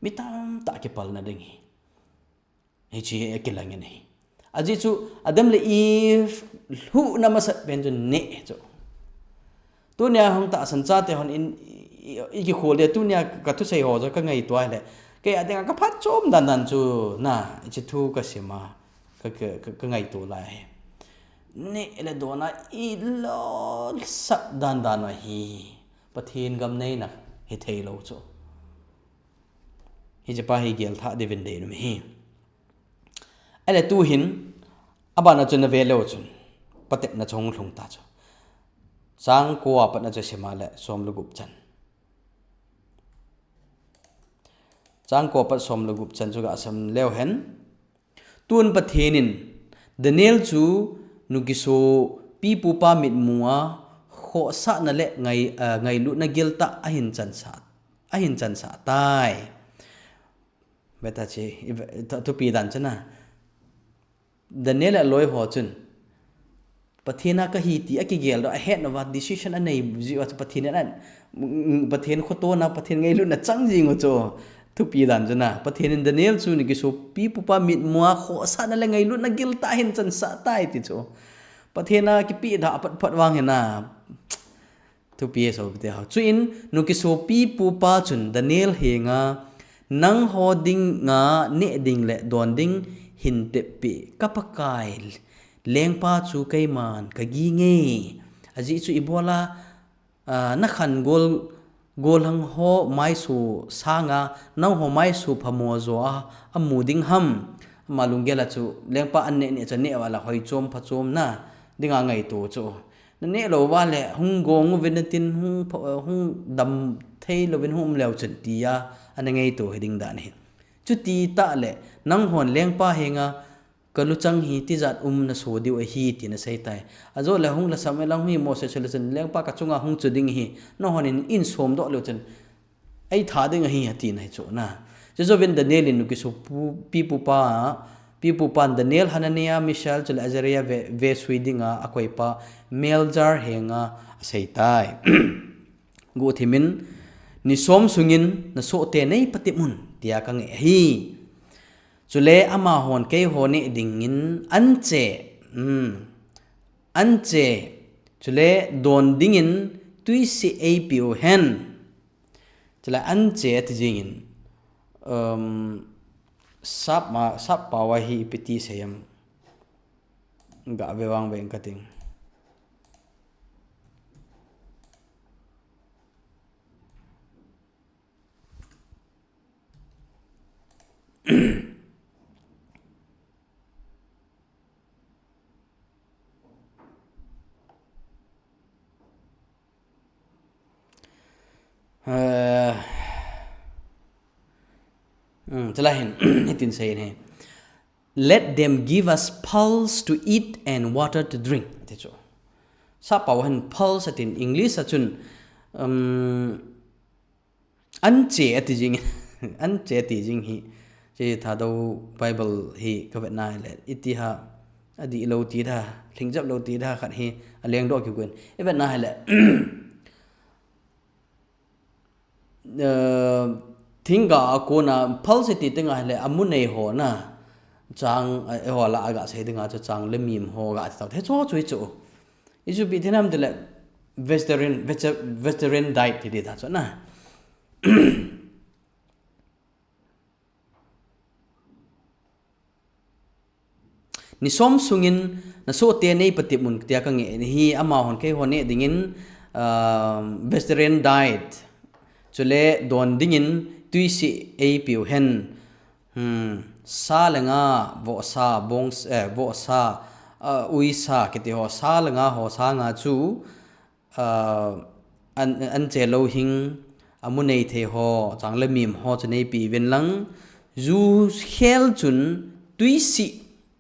A: mitam ta ke pal na ding he chi ke lang ne aji chu adam le if hu na masat ben chu ne chu tu nya hang ta san cha te hon in iki khole tu nya ka tu sei ho zo ka ngai toai le ke adeng ka phat chom dan chu na chi thu ka sima ka ngai to lai ne le dona I lo sat dan wa hi pathin gam nei na he thei lo chu hi je pa hi gel tha de vin de no hi ale tu hin abana chun ve lo chun patek na chong thlung ta chu sang ko apa na che sima le som lu gup chan chang ko pat som lu gup chan chu ga sam leo hen tun pathenin Daniel chu nugiso pi pu pa mit muwa kho sa na le ngai lu na gilta a hin chan sa tai beta che tu pi dan chana Daniel aloi ho chun pathena ka hi ti aki gel do a het no wa decision anei ji wa pathena an pathen kho to na pathen ngai lu na chang ji ngo cho tu pi dan jana pathen Daniel chu ni ki so pi pu pa mit muwa kho sa na le ngai lu na gilta hin chan sa tai ti cho pathena ki pi da pat wang he na tu pi so te ha chu in nu ki so pi pu pa chun Daniel he nga nang ho ding nga ne ding le don ding hin te pi kapakai lengpa chu kai man ka gi nge aji chu ibola na khan gol hang ho mai su sanga nang ho mai su phamo zo a muding ham malungela chu lengpa anne ne cha ne wala hoi chom pha chom na dinga ngai to chu ne lo wa le hung gong venatin hung dam thei lo ven hum lew chen tia an ngai to heding da ne chu ti ta le nang hon lengpa henga kaluchang hi ti zat na so diu hi ti na sei tai azo la hung la sam lang hi mo se chele chen lengpa ka chunga hung chuding hi no honin in som do lo chen ai tha ding hi ti nai chu na jo ven Daniel in ki so pi pu pan Daniel Hanania Mishael chel Azariah ve suidinga akoi pa Meljar henga sei tai go thimin ni som sungin na so te nei patimun tia ka nge hi chule ama hon ke hone dingin anche chule don dingin tuisi apo hen chule anche tjingin sap pawa hi piti sayam ga bewang beng kating จะละเห็น ให้ตินเซนให้ let them give us pulse to eat and water to drink ที่โจซาเป่าหัน pulse ติน English จุนอันเจติจริง อันเจติจริงฮีเจถ้าดู Bible ฮีก็เป็นนายแหละอิติฮะอดีโลตีท่าถึงจับโลตีท่าขัดฮีเลี้ยงดอกอยู่กันเป็นนายแหละ ทิ้งกับกูน่ะ pulse ติตั้งไงเลยอามุนในหัวน่ะจังหัวละอากาศใช้ตั้งไงจะจังเล่มมีมหัวกาศต่อเท่าช่วยจู่อีจูปีที่นั่นเดี๋ยว vegetarian diet ที่ดีท่าส่วนน่ะ นิสมสุงินนะโซเตียในปฏิมุนเตียกังเงฮีอามาหอนเคหอนเนดิ่งินvegetarian diet จุเลโดนดิ่งินตุยสิเอปิวเฮนซาเลงาโวซาบงโวซาอุยซากิติโฮซาเลงาโฮซางาจูอันเจโลหิงอามุนเนเทโฮจังเลมิมโฮจะในปีเวนลังจูเฮลจุนตุยสิ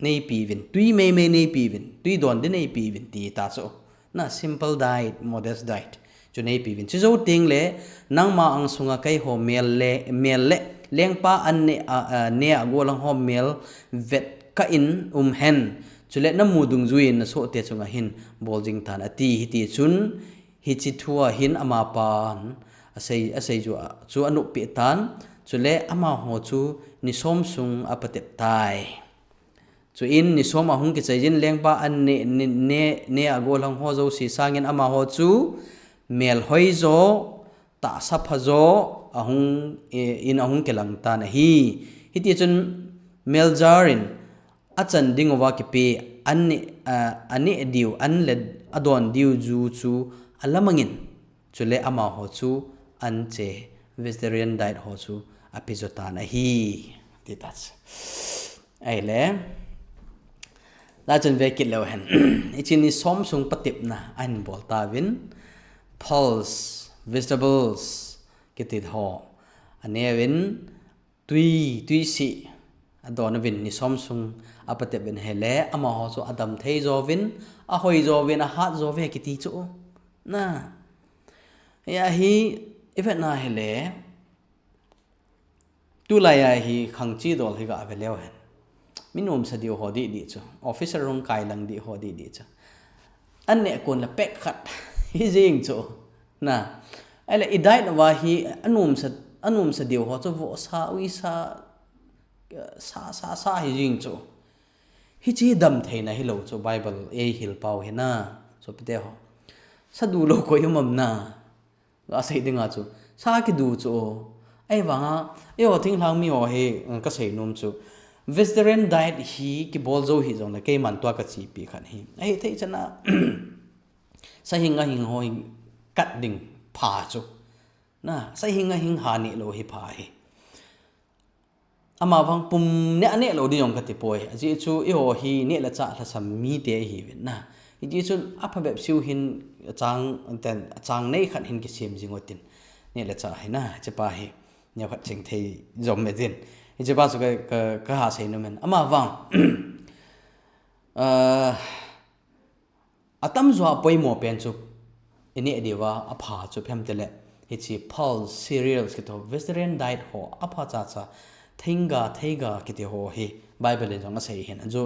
A: ในปีวินตุยไม่ในปีวินตุยโดนได้ในปีวินตีตาโซน่ะ simple diet modest diet จุในปีวินชิโจติงเล่นังมาอังสุงะไกโฮเมลเล่เลี้ยงป้าอันเนอกัวลังโฮเมลเวทกะอินเฮนจุเล่น้ำมูดุงจุยนโซเตสุงะหินบอลจิงทานอตีฮิติจุนฮิจิทัวหินอามาปานอาศัยจูอนุปิตันจุเล่อามาโฮจูนิสมสุงอปเตปไตจูอินนิสมอาหุงกิจยินเลี้ยงป้าอันเนอกัวลังโฮโจสีสางินอามาโฮจูเมลหอยโจตาสับโจอาหุงอินอาหุงเกลังตานะฮีฮิติจุนเมลจารินอาจารย์ดิ่งว่ากิปีอันนี้ดิวอันเล็ดอดอนดิวจูอัลละมังินจุเลอามาโฮจูอันเจ vegetarian diet โฮจูอภิจตานะฮีติตัสไอ้เล่น่าจะเวกิดแล้วเห็นอีชินี่สมสุงปฏิบนะอันบอลตาวิน pulse vegetables กิติดหออันนี้วินตุยสิอดอนวินนี่สมสุงอปฏิบวินเฮเลอามาหอจูอดัมเทโจวินอาหอยโจวินอาฮัดโจเวกิติจูน่ะยาฮีอีเวนน่าเฮเลตุลายาฮีขังจีดอลฮีก็อเวเลวเห็นมินุมสะเดียวหอดีจ้ะออฟฟิศรงกายลังดีหอดีจ้ะอันเนี้ยคนละเป็กขัดฮิจิงจ้ะนะไอ้ละอีได้นะว่าฮีอันนุมสะเดียวหอจะวอซาวิซาฮิจิงจ้ะฮิจิดำเทนะฮิโลจ้ะไบเบิลฮิลเปาเฮนะจ้ะพิเตหอสะดูโลกอยมัมนะก็อาศัยดึงอ่ะจ้ะซาคิดูจ้ะไอ้ว่าไอ้ว่าทิ้งทางมีหอเฮก็ใส่นมจ้ะvegetarian diet hi ki bolzo hi jong la ke man twa ka chi pi khan hi ai thei chana sa hinga hing ho kat ding pha chu na sa hinga hing ha ni lo hi pha hi ama wang pum ne ane lo di jong ka ti poi aji chu i ho hi ne la cha la sam mi te hi wen na i ji chu aphabep siu hin chang nei khan hin ki sim jingotin ne la cha hi na che pa hi nya khat ching thei jom me dinจะบ้าสุดก็หาเสียงนั่นอามาวังอาตั้มจัวไปหมอเป็นจุอันนี้เดี๋ยวว่าอาผาจุเพิ่มเตลฮิจิ pulse cereals กิโต vegetarian diet หัวอาผาจ้าเทงกากิโตหัวเฮ Bible เลยจังก็เสียเห็นอันจู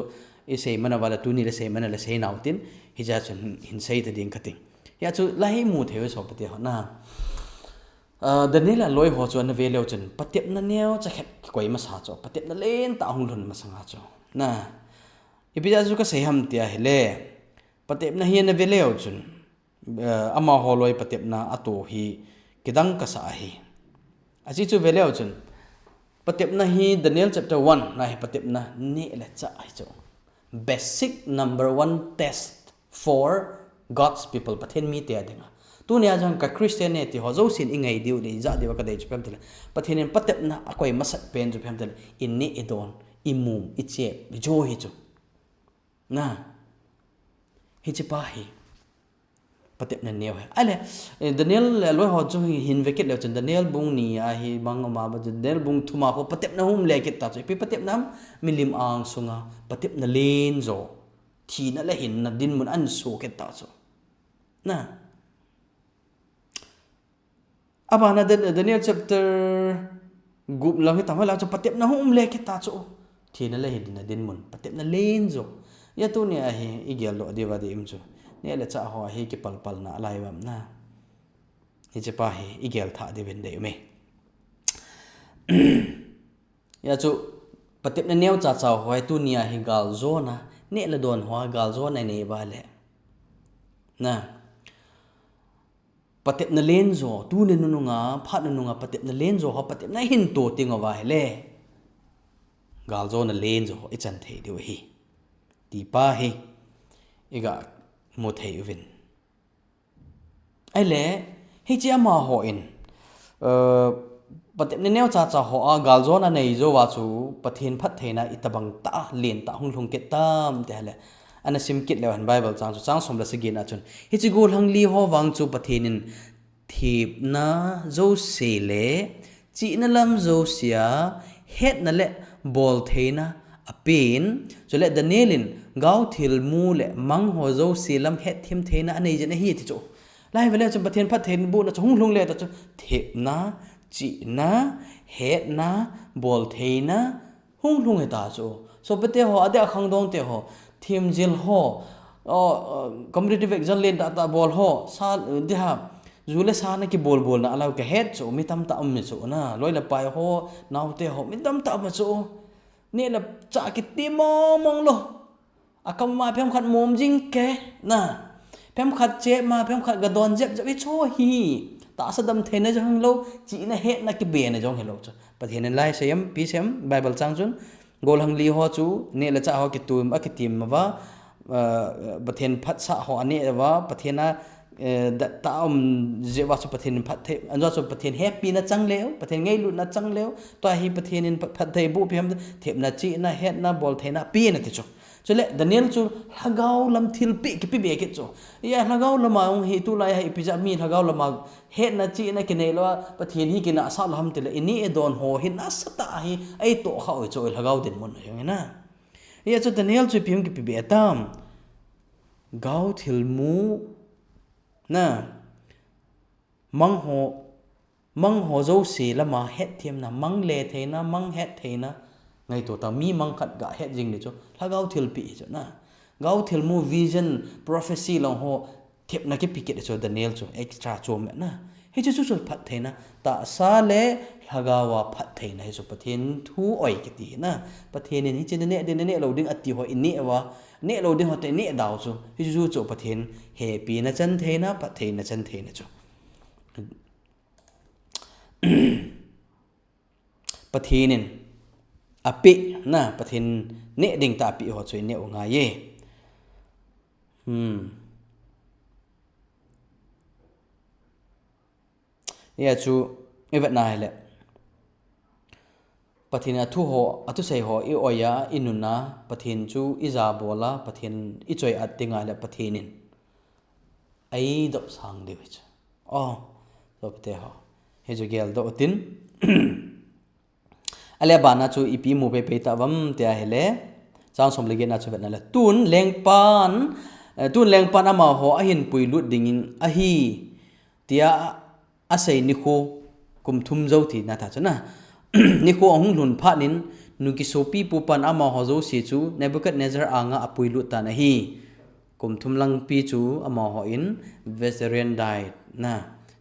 A: อีเสียมันว่าละตุนี่ละเสียมันละเสียนาวตินฮิจะจนหินเสียแต่ดิ่งกติงยาจูไล่มูเทวสอบปฏิหารน่ะเดี๋ยวนี้แหละลอยหัวจวนเวลจนปฏิบัตินั่นเนี่ยจะแค่กวยมาสาจปฏิบัตินั่นเล่นตาหุ่นหลุนมาสังหารจนะอีพิจารณาก็เสียหำเตียเฮเล่ปฏิบัตินั่นเฮียนเวลจนอามาหัวลอยปฏิบัตินั่นอัตโตฮีกิดังกษาฮีอาชีพจูเวลจนปฏิบัตินั่นฮี Daniel chapter 1นะปฏิบัตินั่นนี่แหละจะไอ้จง basic number 1 test for God's people ประเทศมีเตียเด้งตัวนี้จังกับคริสเตียนเนี่ยที่เขาจะสิ่งยังไงดีนี่จะเดี๋ยวก็ได้จุดเพิ่มเติมประเทศนี้ปฏิบัตินะก็ยังมาสักเป็นจุดเพิ่มเติมอินนี่อิดอนอิมุมอิเจ็บอิโจฮิจูนะฮิจิปาฮิ patep na neo ale Daniel loi ho chu hin veket le chen Daniel bung ni a hi bang ma ba Daniel bung thuma ko patep na hum le ket ta chu pi patep nam milim ang sunga patep na len zo thi na la hin na din mun an so ket ta chu na abana Daniel chapter gup lang ta la chu patep na hum le ket ta chu thi na la hin na din mun patep na len zo ya tu ni a hi igel lo dewa de im chu ne le cha ho hi ki pal na alai wam na hi che pa hi igel tha de ben de me ya chu patep na neu cha cha hoi tu nia hi gal zo na ne le don ho gal zo na ne ba le na patep na len zo tu ne nu nga phat nu nga patep na len zo ho patep na hin to ting wa le gal zo na len zo i chan thei de hi ti pa hi iga mo thei vin ai le hi chi ama ho in patep ne neu cha cha ho a gal zo na nei zo wa chu pathin phat theina itabang ta len ta hung hlung ket tam te hale ana sim kit le han bible chang chu chang som la se gin a chun hi chi gol hang li ho wang chu pathinin thip na zo se le chi na lam zo sia het na le bol theina apin so le Danielin gau thil mu le mang ho zo silam het thim theina anei je na hi ti chu lai vele chu pathen phat then bu na chung hlung le ta chu thep na chi na het na bol theina hung hlung he ta chu so pate ho ade khang dong te ho thim jil ho competitive exam len ta bol ho sa de ha zule sa na ki bol na alaw ka het chu mi tam ta mi chu na loi la pai ho naw te ho mi tam ta ma chu ne la cha ki ti mong lo akam ma phem khat mom jing ke na phem khat che ma phem khat ga don jep jep cho hi ta sadam thena jang lo chi na het na ki be na jong hello chu pathen lai sem pi sem bible chang chun gol hang li ho chu ne la cha ho ki tum a ki tim ma wa pathen phat sa ho ane wa pathena ta je wa chu pathen phat the an chu pathen happy na chang leo pathen ngei lu na chang leo to hi pathen in phat thei bu phem thep na chi na het na bol thena pi na ti chu chole Daniel chu hagau lam thil pi ki pi be ke chu ya hagau lama ong hi tu lai hi pija mi hagau lama het na chi na ki nei lo pathen hi ki na sa lam te le ini e don ho hin asata hi ai to kha oi chu hagau din mon hi na ya chu Daniel chu pim ki pi be tam gau thil mu na mang ho zo se lama het them na mang le theina mang het theina ngai to ta mi mang khat ga het jing ni chu lagau thil pi chu na gau thil mu vision prophecy long ho thep na ki piket chu Daniel chu extra chom na he chu chu phat theina ta sa le lagawa phat theina he chu pathen thu oi ki ti na pathen ni chen ne de ne lo ding ati ho ini wa ne lo ding ho te ne daw chu he chu chu pathen he pi na chan theina pathen na chan theina chu pathenin api na pathin ne ding ta pi ho choi ne o nga ye ya chu evet na hele pathin athu ho atu sei ho I oya inuna pathin chu iza bola pathin I choi atinga le pathinin ai dop sang de wech dop te ho he jo gel do tin ale bana chu ipi mu pe pe ta wam te hele chang som lege na chu vet na la tun lengpan ama ho a hin pui lut dingin a hi tia a sei ni kho kum thum zo thi na tha chana ni kho ahung lun pha nin nu ki sopi pu pan ama ho zo si chu Nebuchadnezzar anga apui lut ta na hi kum thum lang pi chu ama ho in vegetarian diet na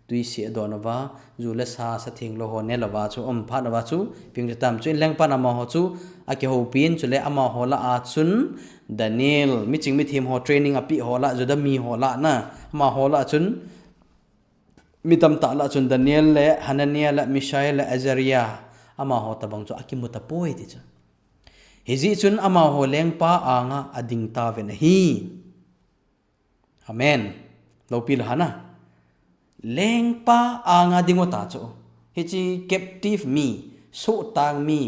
A: tui si donova jule sa thing lo ho ne lawa chu pha na wa chu ping tam chu lengpan ama ho chu a ki ho pin chule ama ho la a chun Daniel mi ching mi thim ho training api ho la juda mi ho la na ma ho la chun mi tam ta la chun Daniel le Hananiah le Mishael le Azariah ama ho tabang chu akimuta poi ti chu hiji chun ama ho lengpa anga ading ta ve na hi amen lo pil hana lengpa anga dingota chu hichi captive mi so tang mi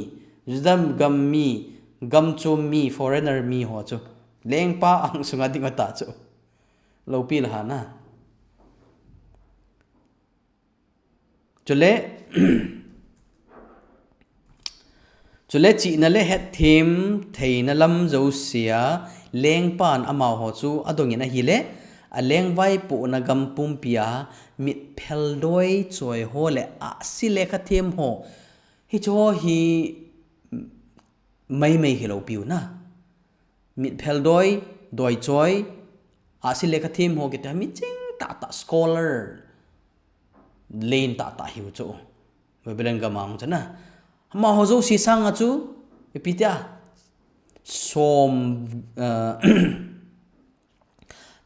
A: judam gam mi gam chom mi foreigner mi ho chu lengpa ang sunga dingota chu lo pil hana จุเลจุเลจีนั่นเลเฮ็ดทีมเทนลำจูเสียเลี้ยงปานอามาหัวจูอดงยินะฮิเลเลี้ยงไว้ปูนกำปุ่มปียมิดเพลดอยจอยโฮเลสิเลขทีมโฮฮิจอฮีไม่ฮิโลปิวนะมิดเพลดอยดอยจอยสิเลขทีมโฮกิตามิจิงตาสกอลเลอร์เลนตาฮิวจูเวเบลันกำมังจันนะมาหัวจูสีสังจูพิจาสม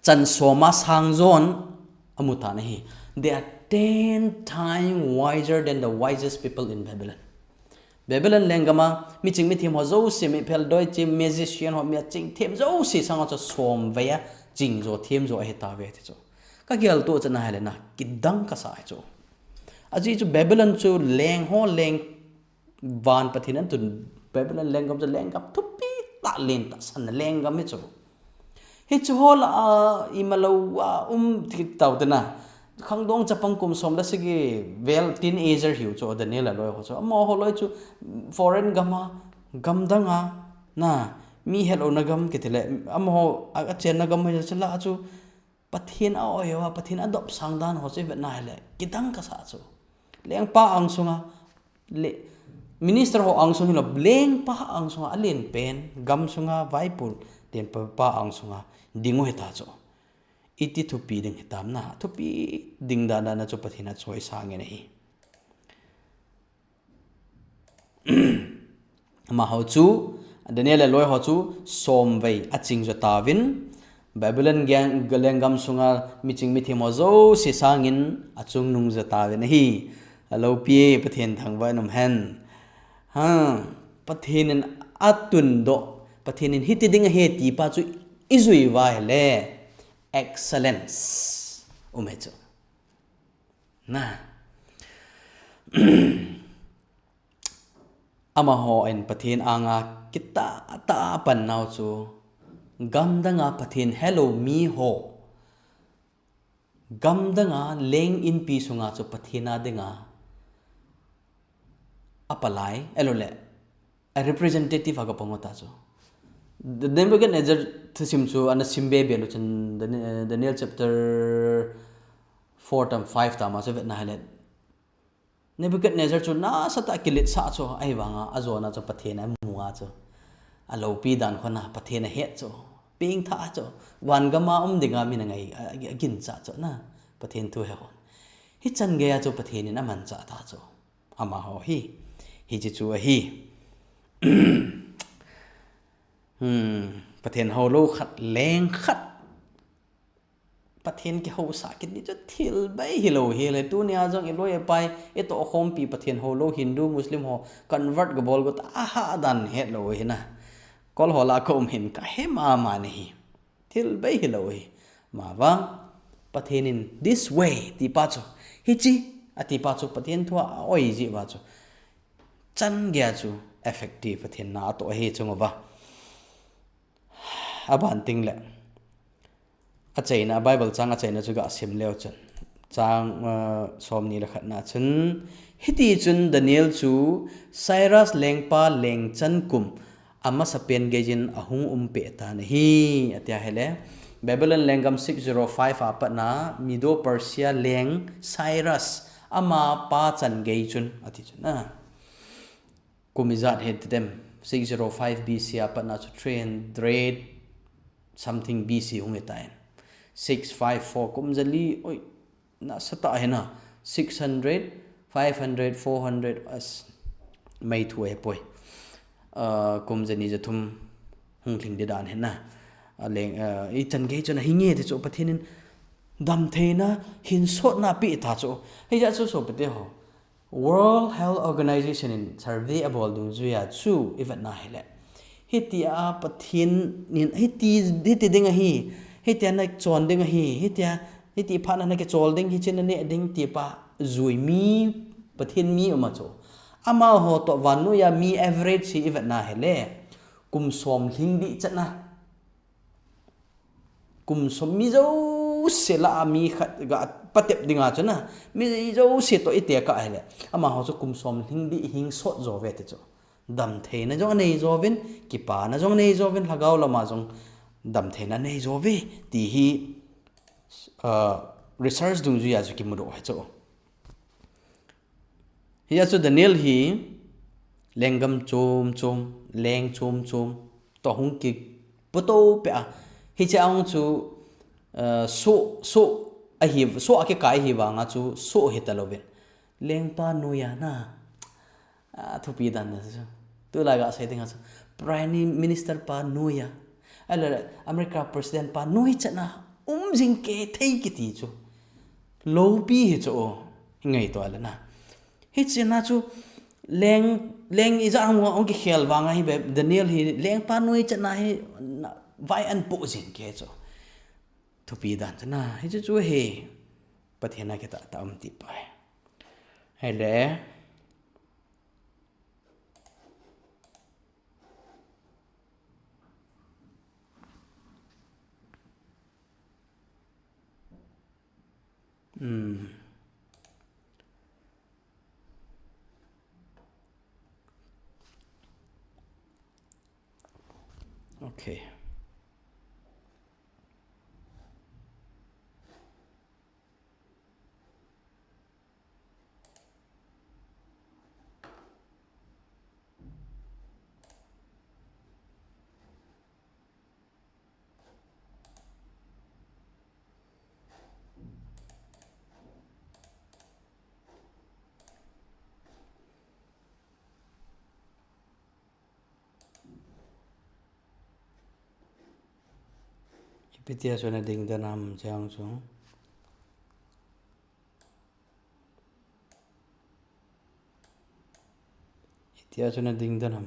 A: จันสมาสังจอนอมุตานะฮี they are 10 times wiser than the wisest people in Babylon Babylon เลงกามามีจริงมีทีมหัวจูสีมีเพลดอยจิมเมจิเชียนหัวมีจริงทีมจูสีสังจะสมเวียจริงจูทีมจูไอเหตาเวทิจูก็เกี่ยวตัวจะน่าเลยนะกิดดังก็สายจูอาจีจู Babylon จูเลงหัวเลงวานปฏินั้นจุนเบเบลันเลงกำจะเลงกับทุบปีตะเลนตะสันเลงกับไม่จูเฮจูฮอลอิมาลาวที่เต่าตัวน่ะขังดงจะปังกุมสมแล้วสิกีเวลทีนเอเจอร์หิวจูเดนี่แหละลอยหัวจูมอฮอลอยจูฟอเรนกัมกัมดังน่ะมีเฮลโอนกัมกิตเลมออาเจนกัมไม่จะละจูปฏินเอาไว้ว่าปฏินอดอบสังดานหัวใจเวทน่าเลยกิดังก็สะจูเลงป้าอังสุงเลMinister ho ang sunga bleng pa ang sunga alin pen gam sunga vaipul den pa ang sunga dingo heta cho iti thupi ding hitam na thupi ding da na cho pathina choi sange nei ma ho chu Daniel loi ho chu som vei aching jo tawin Babylon gang galengam sunga miching mi themo zo si sangin achung nung jo tawin hi alo pie pathen thangwa num hen pathenin atun do pathenin hitiding heti pa chu izui wa hele excellence umecho na ama ho en pathen anga kita ta pan naw chu gamdanga pathen hello me ho gamdanga leng in pi sunga chu pathena denga apalai elole a representative aga pangota cho the Nebuchadnezzar thisim chu ana simbe belu chan Daniel chapter 4 tam 5 tam ase vet na hale Nebuchadnezzar chu na sata kilit sa cho ai wanga azona cho pathena muwa cho alo pi dan khona pathena het cho ping tha cho wan gama dinga mi na ngai agin cha cho na pathen tu he hi chan ge ya cho pathenin aman cha tha cho ama ho hi hi chu hi pathen ho lo khat leng khat pathen ke ho sa kit ni chu thil bai hilo hi le tu nia jong i loi pai e to khom pi pathen ho lo Hindu Muslim ho convert go bol go ta ha dan he lo hi na kol hola ko hin ka he ma ni thil bai hilo hi ma wa pathenin this way ti pa chu hi chi ati pa chu pathen thua oi ji wa chu chan gya chu effective pathen na to he chung wa aban ting le a chaina Bible chang a chaina chu ga sim leo chan chang som ni la khat na chun hiti chun Daniel chu Cyrus lengpa leng chan kum ama sapen gejin ahung pe ta na hi atya hele Babylon lengam 605 apat na Medo Persia leng Cyrus ama pa chan gei chun ati chun na kumizat het them 605 BC apat na 300 something BC hungetain 654 kumjali oi na sata hena 600 500 400 as mai thuai poi kumjani jathum hungthing de dan hena aleng I chan ge chona hinge de cho pathenin dam theina hin sot na pi tha cho he ja so pete ho World Health Organization in survey about dung zuya chu event na hele hitia pathin nin hiti dinga hi hitia na chon dinga hi hiti phana na ke chol ding hi chen ne ding ti pa zui mi pathin mi ama cho ama ho to wanu ya mi average si event na hele kum som hling di chana kum som mi zo se la mi khat ga patep dinga chuna mi zo se to ite ka hele ama ho chu kum som hing bi hing sot zo ve te chu dam theina jong nei zo vin ki pa na jong nei zo vin lagaw lama jong dam theina nei zo ve ti hi research dung ju ya chu ki mu do ha chu hi chu Daniel hi lengam chom leng chom to hung ki poto pe a hi chaung chu so a hi so a ke kai hi wa nga chu so hitalovin leng pa nuya na thu pi dan na chu tu la ga sai ding chu prime minister pa nuya ala America president pa nui chana jing ke thei ki ti chu lo pi hi chu ngai to ala na hi china chu leng iza ong ki khel wanga hi be Daniel hi leng pa nui chana hi vai an po jing ke chu thu pi dan chana hi chu he pathena ke ta am ti pai hele okay Pitia chuna ding danam chang chung itia chuna ding danam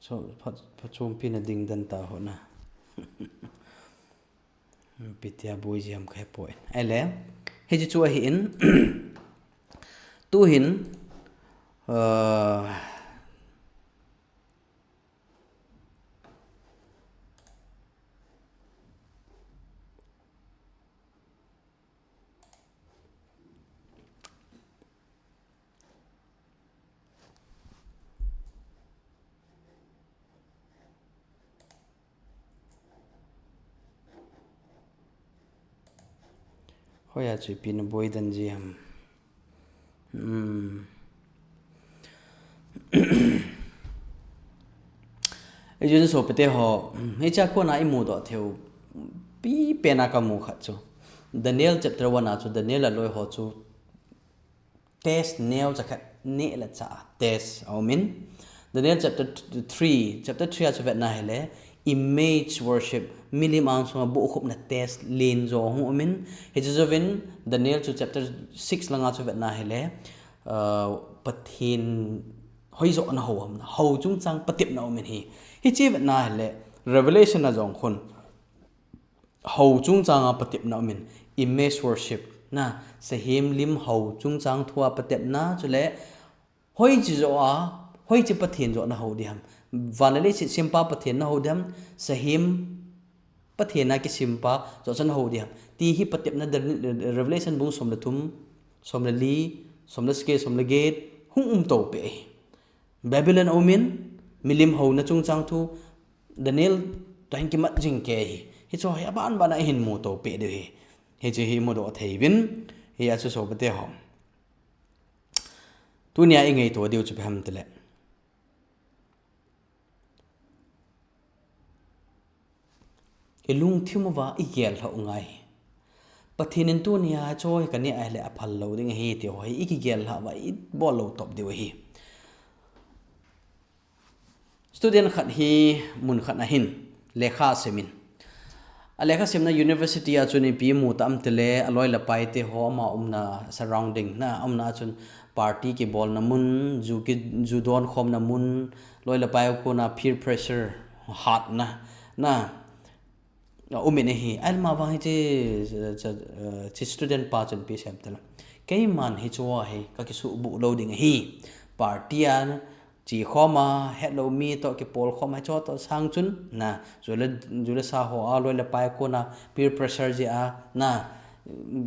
A: so phachum pin ding dan ta hona pitia boi jam khai poi ele he chu hi in tu hin hoya chui pin boi dan jam e jun so pete ho he cha ko na imu do theu pi pena ka mu kha chu Daniel chapter 1 a chu Daniel la loi ho chu test neo cha khat ne la cha test amin Daniel chapter 3 a chu vet na hele image worship milim ang so bu khop na test len zo hu amin he jovin Daniel chu chapter 6 langa chu vet na hele pathin hoi zo na ho chung chang patip na amin hi chi vet na hele revelation na jong khun ho chung chang patip na amin image worship na sahim lim ho chung chang thua patip na chule hoi chi zo a hoi chi pathin zo na ho diam vanale chi simpa pathin na ho diam sahim pathin na ki simpa zo chan ho diam ti hi patip na revelation bung som la thum som la li som la ske som la gate hum to pe Babylon omin milim ho na chung chang thu Daniel tang ki mat jing ke hi cho ya ban bana hin mu to pe de he chi hi mo do theivin hi asu so bate ho tu nia ingai to deu chu pham tele elung thimuwa igel ho ngai pathinin tu nia choi kani aile aphal lo ding hi te hoi igel ha wa I bol lo top de hi student khat hi mun khat na hin lekha semin alekha semna university a chuni pi mu tam tele aloi la pai te ho ma umna surrounding na amna chun party ki bol na mun ju don khom na mun loi la pai ko na peer pressure hot na umene hi alma wa hi che student pa chun pi sem tala kai man hi chwa hi ka ki su bu loading hi party an จีข้อมาเฮ็ดเรามีต่อเก็บปอลข้อมาจอต่อสร้างจุนนะจุลสาหัวลอยละไปคนนะ peer pressure จีนะ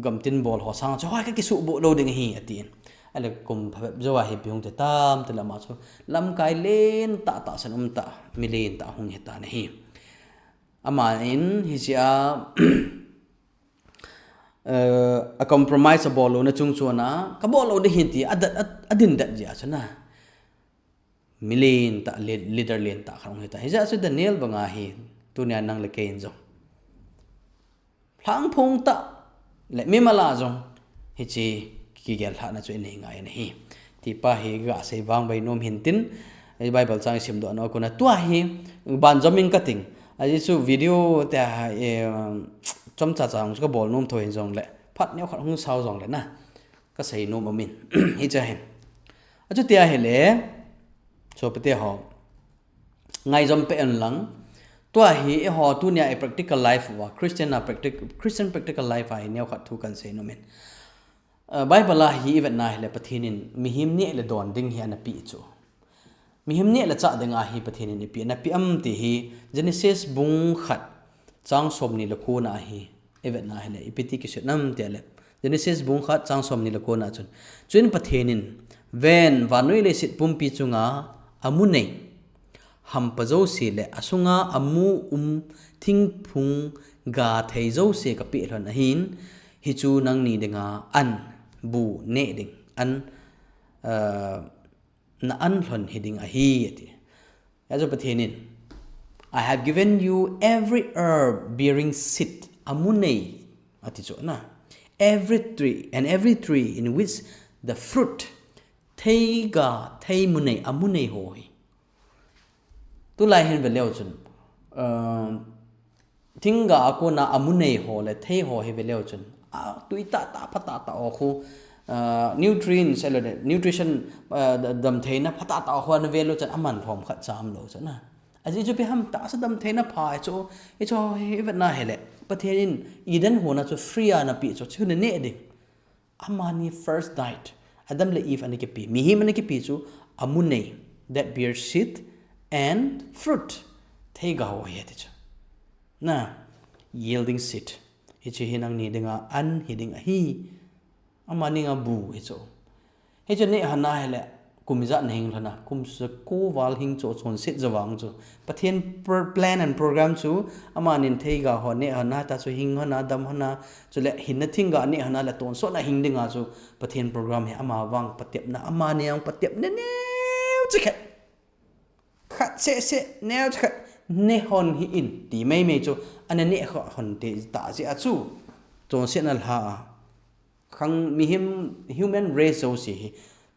A: กำตินบอลหัวสร้างจะว่าก็สุบุโลดึงฮีอตีนอะไรกุมแบบจะว่าเห็นพิงจะตามแต่ละมาชลำกายเล่นตาสนุมตามิเลนตาหงเหตานี่อามาอินฮิจิอาcompromise บอลโลนะจุงชวนะก็บอลโลได้เห็นที่อดินดัดจีอาชนะมิเลนตาleaderเลนตาของเหตาฮิจิอาสุดเนียลบังอาฮีตัวนี้นั่งเล็กเองจงพลังพงตาและไม่มาลาจงฮิจิกิเกลหานะช่วยนี่ไงนี่ที่ป้าเฮก็อาศัยวางใบนมหินตินไอ้ไบเบิลจางสิมดอนเอาคนนั้นตัวเฮบานจอมิงกัดติงไอ้จู่วิดีโอแต่จอมจ่าจางก็บอลนมถอยจงเลยพัดเนี่ยขัดหุ้งเสาจงเลยนะก็ใส่นมอมินฮิจะเห็นไอ้จู่เตียเห็นเลยโชว์ไปเตียหอไงจอมเป็นหลังตัวเฮหอตัวเนี่ยไอ้ practical life ว่า Christian practical life ไอ้เนี่ยขัดทุกันใส่นมินBible hi event na hele pathinin mihim ni le don ding hi ana pi chu mihim ni le cha denga hi pathinin pi na pi am ti hi Genesis bung khat chang som ni le ko na hi event na hele ipiti ki nam te le Genesis bung khat chang som ni le ko na chun chuin pathinin ven vanui le sit pum pi chunga amu nei ham pa zo si le asunga amu thing phung ga thei zo se ka pi hlon hin hi chu nang ni denga an bu ne ding an na an hlon hiding a hi ati ajo pathenin I have given you every herb bearing seed amunei ati cho na every tree in which the fruit theiga theimunei amunei hoi tu lai hin veleu chun thinga ko na amunei ho le thei ho he veleu chun tuita ta phata ta khu nutrients nutrition dam theina phata ta ho na velo chan aman thom kha cham lo chana aji chu pi ham ta sa dam theina pha cho even na hele patherin eden ho na chu free na pi cho chu ne de amani first died adam le eve anike pi mi him anike pi chu amunei that bears seed and fruit theiga ho he te chu na yielding seed hichi hinang ni denga an hiding a hi amani nga bu hicho hicho ne hana hele kumja neng lana kumsa ko wal hing cho chon sit zawang chu pathian plan and program chu amanin theiga ho ne hana ta chu hing hana dam hana chule hin na thinga ne hana la ton so na hing dinga chu pathian program he ama wang patep na amani ang patep ne ne chikhat khat se ne khat ne hon hi in ti mai me chu anane hon te ta ji a chu chon senal ha khang mi him human race so si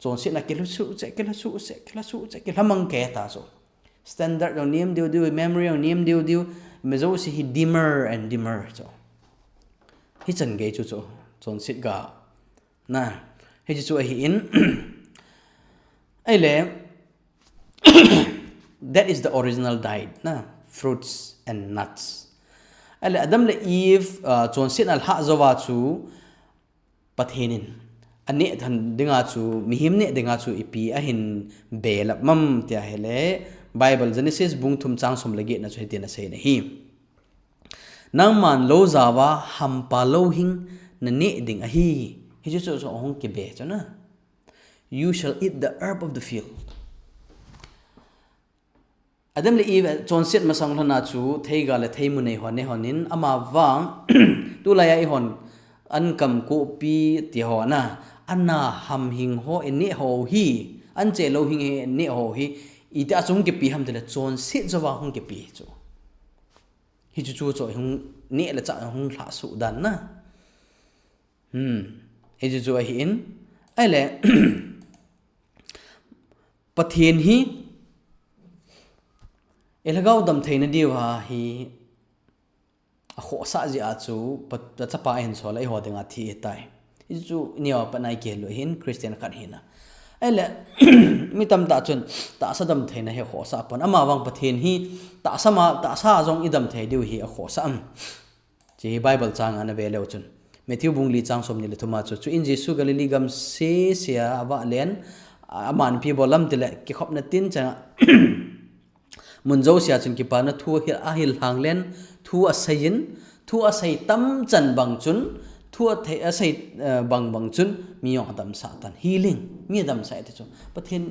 A: chon sen na kelu su che ke lamang ke ta so standard on name diu memory on name diu me zo si hi dimmer so hi chan ge chu chon sit ga na hi chu hi in ai le that is the original diet na fruits and nuts ale adam le eve chon sin al ha zawa chu pathenin ane than dinga chu mihim ne dinga chu ipi a hin belap mam tia hele bible genesis bung thum chang som lagi na chu hitina sei na hi nang man lo zawa hampa lo hing na ne ding a hi chu hong ke be cha na you shall eat the herb of the field Adam le eve chon set masang lana chu theiga le theimu nei hone honin ama wang tu la ya I hon an kam ko pi ti ho na anna ham hing ho ene ho hi an che lo hing he ne ho hi ita chung ke pi ham de chon set zawa hong ke pi chu hi chu cho hong ne la cha hong la su dan na hi chu hi in ai le pathian hi elagau dam theina diwa hi a kho sa ji a chu pat chapa en so lai ho denga thi tai I chu niwa panai ke lo hin Christian khan hina ele mi tam ta chun ta sa dam theina he kho sa pan ama wang pathen hi ta sa jong idam thei diu hi a kho sa am chi Bible chang ana ve lo chun Matthew bungli chang som ni le thuma chu in Jesu Galilee gam se sia awa len aman pi bolam tile ki khop na tin cha mun zo sia chun ki pa na thu hi a hil hang len thu a sayin thu a sai tam chan bang chun thu a the a sai bang chun mi yo dam sa tan healing mi dam sa te chu pathen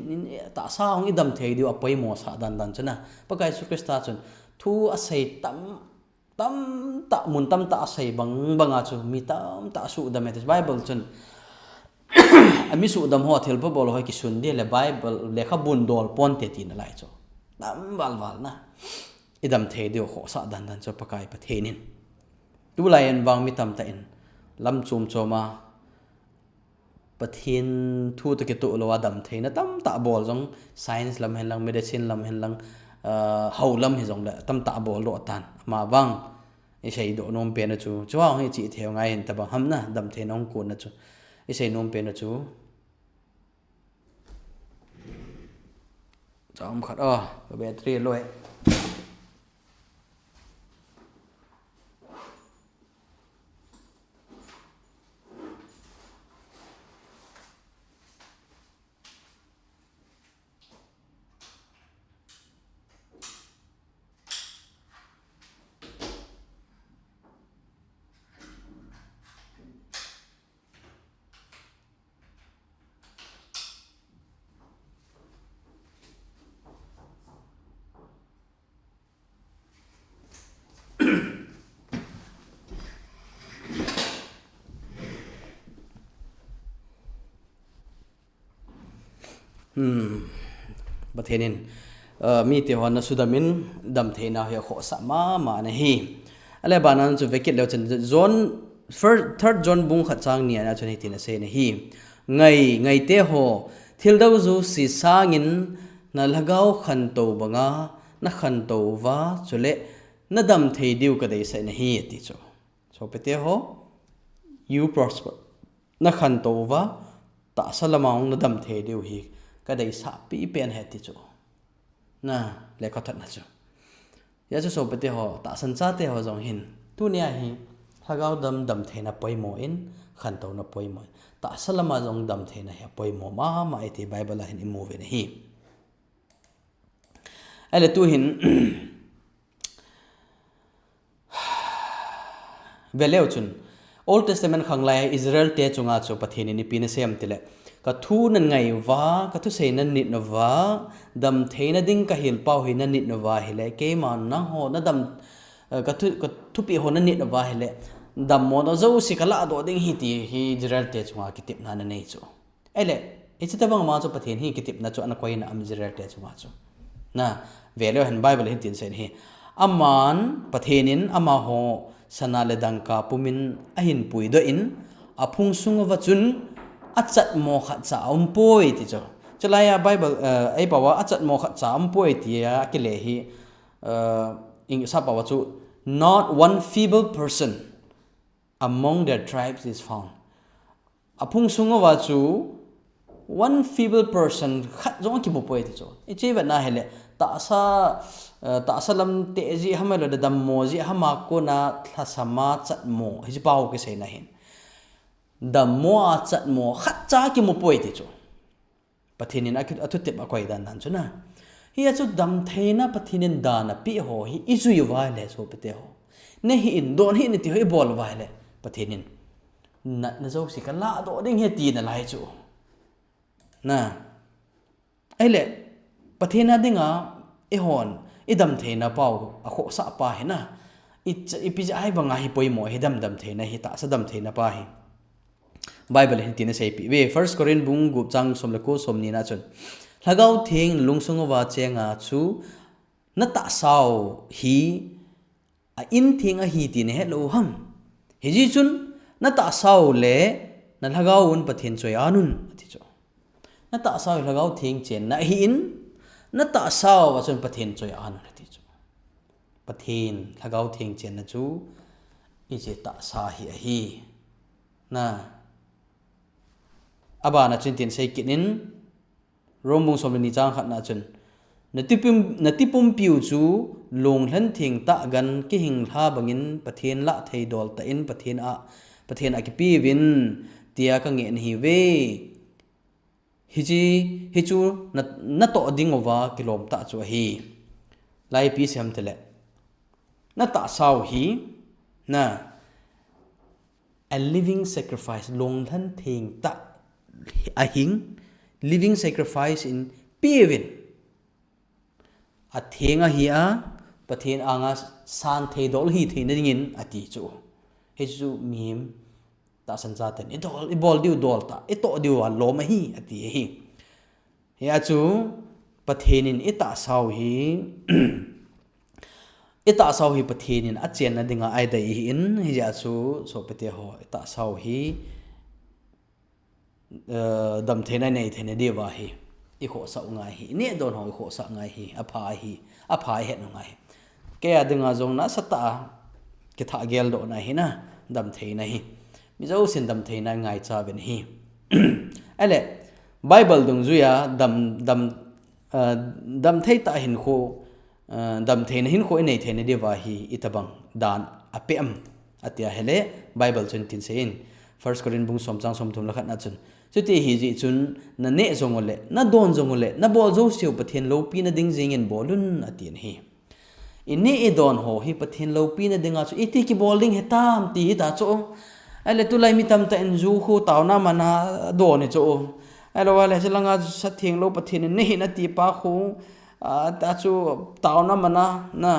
A: ta sa ong i dam thei diu a poi mo sa dan chana pakai su krista chun thu a sai tam ta mun tam ta sai banga chu mi tam ta su dam te bible chun ami su dam ho thel pa bol hoi ki sun de le bible le kha bun dol pon te tin lai chu tam wal na idam the dio kho sa dan cho pakai pathenin tu lai en wang mi tam ta in lam chum choma pathin thu to ke to lo adam the na tam ta bol jong science lam hen lang medicine lam hen lang hau lam hi jong la tam ta bol ro tan ma wang e sei do nom pe na chu chawa hi chi theu ngai hen ta ba ham na dam the nong ko na chu e sei nom pe na chu chom khat battery loi bathenin mi te hon na sudamin dam theina he kho sa ma na hi ale banan chu vekit le chen zone third zone bung kha chang ni ana chen hitin se na hi ngai te ho thil dau zu si sangin na lagau khan to banga na khan to wa chule na dam thei diu ka dei se na hi ti chu so pete ho you prosper na khan to wa ta salamang na dam thei diu hi ka dei sa pi pen he ti chu na le ka that na chu ya chu so pete ho ta san cha te ho jong hin tu nia hi lagau dam theina poimo in khan to na poimo ta salama jong dam theina he poimo ma eti bible hin imove ne hi ale tu hin veleu chun old testament khanglai israel te chunga chu pathini ni pin sem tile ka thu nan ngai wa ka thu sei nan nit na wa dam theina ding ka hil pau hi nan nit na wa hele ke ma na ho na dam ka thu pi ho nan nit na wa hele dam mo no zo si kala do ding hi ti hi israel te chunga kitip na na nei chu ele ichita bang ma chu pathin hi kitip na chu an koi na am israel te chunga chu na velo han bible hin tin sen hi aman pathinin ama ho sana le dangka pumin ahin pui do in aphung sungawa chun achat mo kha cha umpoi ti cho chalaya bible ai bawa achat mo kha cha umpoi ti ya ke le hi ing sa bawa chu not one feeble person among their tribes is found aphung sungawa chu one feeble person khat jong ki bo poi ti cho e che ba na hele ta salam te ji hamelo da dam mo ji hama ko na thasama chat mo hi pau ke sei na hin dam mo chat mo khat cha ki mo poi ti chu pathinin athu te ba koi dan nan chu na hi chu dam theina pathinin dana pi ho hi izu yu wa le so pete ho ne hi in don hi ni ti hoi bol wa le pathinin na zo si ka la do ding he ti na lai chu na ai le pathina dinga e hon idam theina pau a kho sa pa he na i pi ai banga hi poi mo he dam theina hi ta sa dam theina pa hi bible hin tin sei pi we first korin bung gup chang som le ko som ni na chun lagau thing lungsung wa chenga chu na ta sao hi a in thing a hi tin he lo ham he ji chun na ta sao le na lagau un pathin choi anun ti cho na ta sao lagau thing chen na hi in na ta sao wa chun pathin choi anun ti cho pathin lagau thing chen na chu i je ta sa hi na aba na chin tin sei kinin romung som ni chang khat na chun na tipum piu chu long hlan thing ta gan ki hing hla bangin pathin la thei dol ta in pathin a ki pi win tia ka nge hi we hi chu na to ding over kilom ta chu hi lai pi sem tele na ta sau hi na a living sacrifice long than thing ta a hing living sacrifice in piwin a thenga hi a pathen anga san thei dol hi thein dingin ati chu he chu mim ta sanza ten i bol diu dol ta i to diu a lom hi ati hi ya chu pathenin ita sau hi ita sau hi pathenin a chen na dinga ai dai hi in hi ja chu so pate ho ita sau hi dam thena nei thena de wa hi i kho sa ngai hi ne don ho i kho sa ngai hi a pha he no ngai ke adinga jong na sata ke tha gel do na hi na dam theina hi mi zo sin dam theina ngai cha ben hi ale bible dung zu ya dam thei ta hin kho dam theina hin kho nei theina de wa hi itabang dan apem atia hele bible chun tin sein first Corinthians bung som chang som thum lakhat na chun chuti hi ji chun na ne zongole na don zongole na bol zo siu pathen lo pi na ding jing in bolun atien hi inni e don ho hi pathen lo pi na dinga chu iti ki bowling he tam ti ta chu ale tu lai mi tam ta en zu khu taw na mana do ni chu ale wala selanga sa theng lo pathen ne hi na ti pa khu ta chu taw na mana na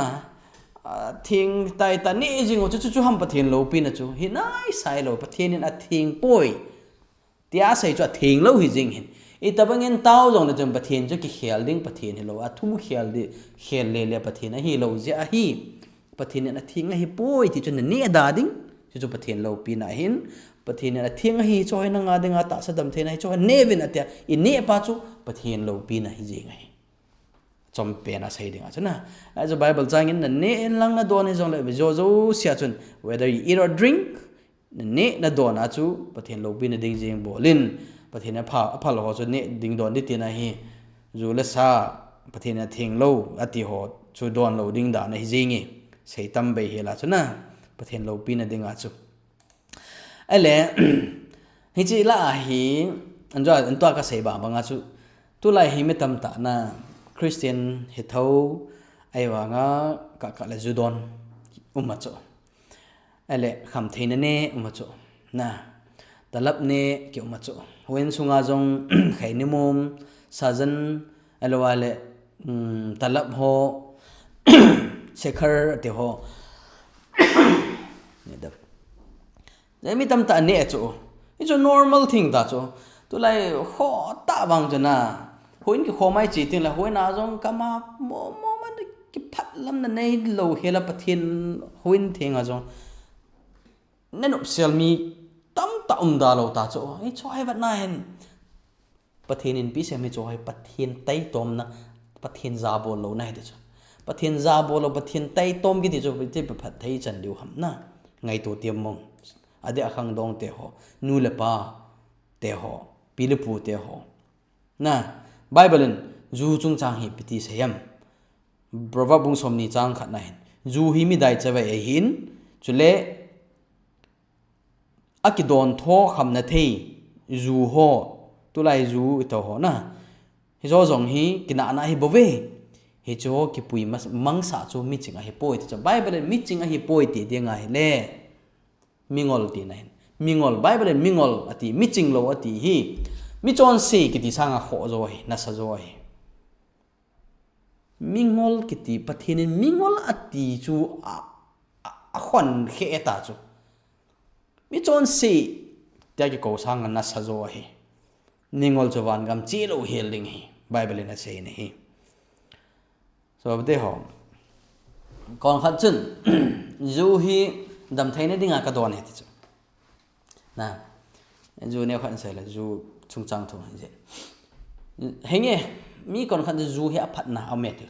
A: thing tai ta ni jing chu chu ham pathen lo pi na chu hi nai sai lo pathen in a thing poi tia sai chu thing lo hi jing hin itabangin taw jong na jam pathen chu ki khel ding pathen hi lo a thu khel le pathen hi lo je a hi pathen na thing hi poi ti chu ne da ding chu pathen lo pi na hin pathen na thing hi choi na nga dinga ta sadam the na choi ne vin atia i ne pa chu pathen lo pi na hi jing ai chom pe na sai ding a chuna as a bible changin na ne lang na don hi jong le jo sia chun whether you eat or drink ne na don a chu pathen lo pi na ding jing bolin pathen na pha lo chu ne ding don di tina hi zu la sa pathen na thing lo ati ho chu don lo ding da na hi jingi sei tam be he la chuna pathen lo pi na ding a chu ale hi chi la hi anjo an to ka sei ba nga chu tu lai hi me tam ta na Christian he tho ai wa nga ka la zu don umma chu ale kham theina ne umma chu na talap ne ke umma chu wen sunga jong khaini mom sajan alwale talap ho shekhar te ho ne da jami tam ta ne chu it's a normal thing da chu tu lai ho ta bang jana hoin ki khomai chi tin la hoin a jong kama mo man ki phat lam na nei lo hela pathin hoin theng a jong nen opsel mi tam ta da lo ta chu ai choi wat na hen pathin in pi se mi choi pathin tai tom na pathin za bol lo nai de chu pathin za bol lo pathin tai tom gi ti chu ti phat thei chan liu ham na ngai to tiam mong ade akhang dong te ho nu le pa te ho pilupu te ho na bible in zu chung chang hi piti sayam proverb bung somni chang khat na hin zu hi mi dai chawe e hin chule akidon tho kham na thei zu ho tulai zu to ho na hi zo jong hi kina na hi bove hi cho ki pui mangsa chu mi chinga hi poi cha bible mi chinga hi poi ti de nga hi le mingol ti na hin mingol bible mingol ati mi ching lo ati hi mi chon se ki ti sanga kho zo hi na sa zo hi mingol ki ti pathin mingol ati chu a khon khe ta chu mi chon se ta ki ko sang na sa zo hi mingol chawan gam chi lo heling hi bible na se ni hi so de ho kon khat chun zu hi dam thaina dinga ka don he ti chu na zu ne khan sai la zu chung chang thu je henge mi kon khan zu he aphat na amet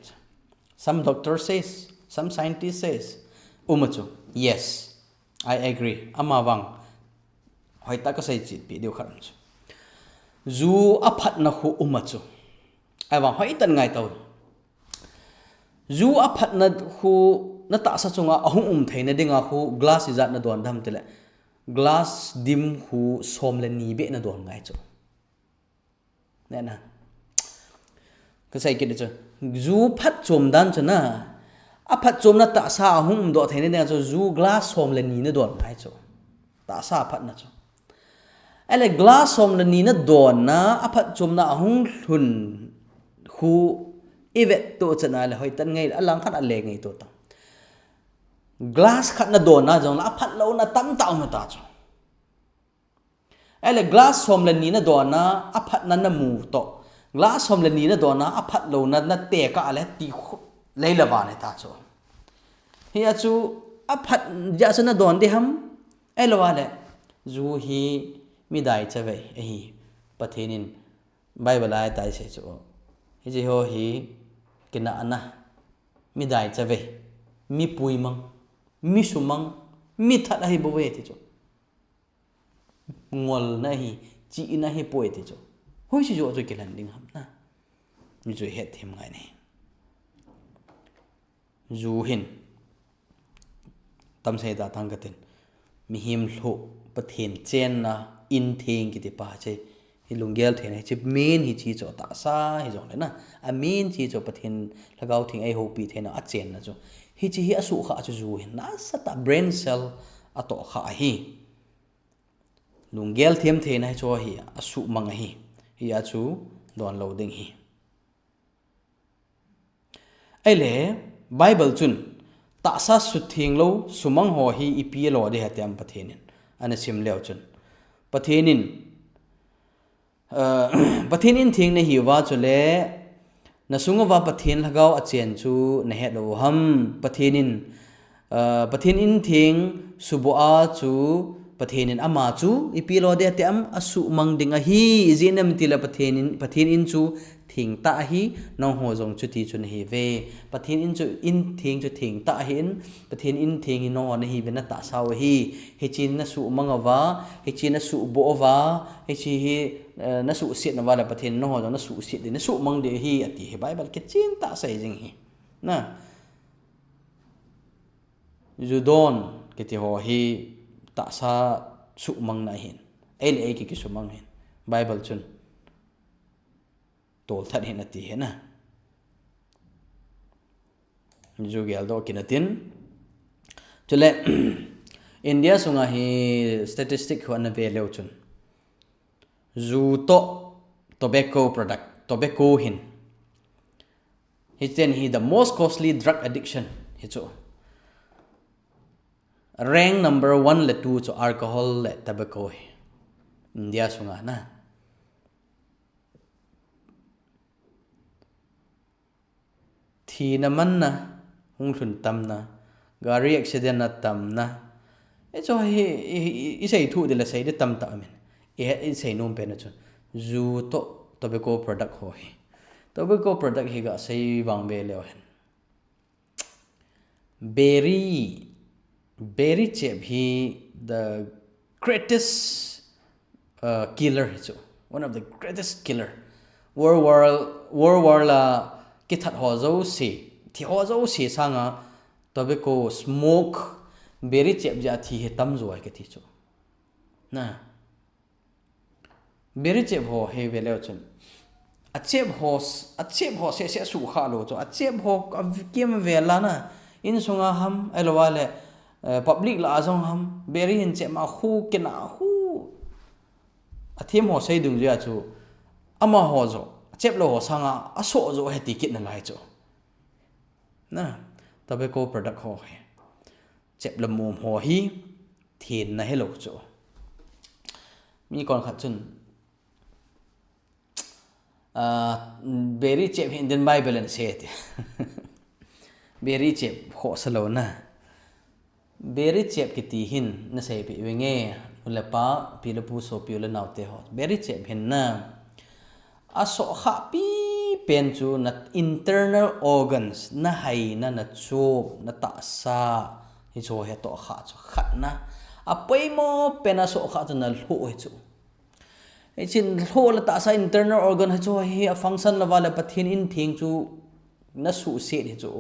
A: some doctor says some scientist says umachu yes I agree amawang hoi ta ka sai chi pi deu khan chu zu aphat na khu umachu ai wang hoi tan ngai taw zu aphat na khu na ta sa chunga ahum theina dinga khu glass izat na don dham tele glass dim khu somle ni be na don ngai chu แน่นะก็ใส่กินจ้ะจูพัดจมดันจ้ะนะอพัดจมนะตะซาหุ่มดอเทนเนี่ยจ้ะจูกลาสอมเลนีนะดอนไอ้จ้ะตะซาพัดนะจ้ะอะไรกลาสอมเลนีนะดอนนะอพัดจมนะหุ่มหุนคูอีเวตตัวจ้ะนะเลยหอยตันไงอลังขัดอะไรไงตัวตั้งglass khat na don na jong la phat lo na tam taw ma ta chu ele glass som le ni na don na a phat na na mu to glass som le ni na don na a phat lo na te ka ale ti le la ba ne ta chu hi a chu a phat ja chu na don de ham ele wa le zu hi mi dai cha ve a hi pathenin bible ai tai se chu hi ji ho hi kina ana mi dai cha ve mi pui mang mi sumang mi that hi bo ve ti chu ngol na hi chi na hi poi ti chu hoi chi jo chu ke lan ding ham na ni chu het them ngai ne zu hin tam se da tang ka tin mi him hlo pathen chen na in theng ki ti pa che hi lunggel the ne chi main hi chi cho ta sa hi jong le na a main chi cho pathen lagau thing ai ho pi the na a chen na chu hi chi hi asu kha chu zu hin na sa ta brain cell ato kha hi lunggel them the na cho hi asu mang hi hi a chu don lo ding hi ai le bible chun ta sa su thing lo sumang ho hi ipi lo de hatiam pathenin ana sim leo chun pathenin pathenin thing ne hi wa chu le nasunga wa pathen lagau a chen chu na he lo ham pathenin pathenin thing subo a chu pathenin ama chu ipilo de te am asu mangding a hi zinam tila pathenin chu thing ta hi nong ho jong chu ti chun hi ve pathenin chu in thing chu thing ta hin pathenin thing no na hi bena ta saw hi he chin na su mangawa he chin na su bo wa he chi hi na su sit na wala pathen no ho na su sit de na su mang de hi ati he bible ke chin ta sai jing hi na judon ke ti ho hi ta sa su mang na hin ai ki su mang hin bible chun tol that hin ati he na ju gel do kinatin chule india sunga hi statistic ho na ve leo chun zu to tobacco product tobacco hin hi chen hi the most costly drug addiction hi chu rank number 1 le 2 chu alcohol le tobacco hi india sunga na thi na man na hung thun tam na gari accident na tam na e cho hi isai thu de la sai de tam ta men e sei nom pe na chu zu to tobacco product ho hi tobacco product hi ga sei wang be le hen berry chep hi the greatest killer hi chu one of the greatest killer world la ki that ho zo si thi ho zo si sanga tobacco smoke berry chep ja thi he tam zo ai ke thi chu na berry chep ho he velo chun a chep ho se su kha lo chu a chep ho kem vela na in sunga ham elwale public la azong ham berry in che ma khu kena khu athim ho sei dung ja chu ama ho zo chep lo ho sanga aso zo he ti kit na lai chu na tobacco product ho he chep la mom ho hi thin na hello chu mi kon khat chun berry chep in den bible and say it berry chep ho salo na berry chep ki ti hin na sei pi wenge ula pa pilapu so pi ula naute ho berry chep hin na aso kha pi pen chu na internal organs na hai na chop na ta sa hi cho he to kha chu khat na apoi mo pena so kha chu na lu hi chu e chin ho la ta sa internal organ ha chu hi a function la wala pathin in thing chu na su se hi chu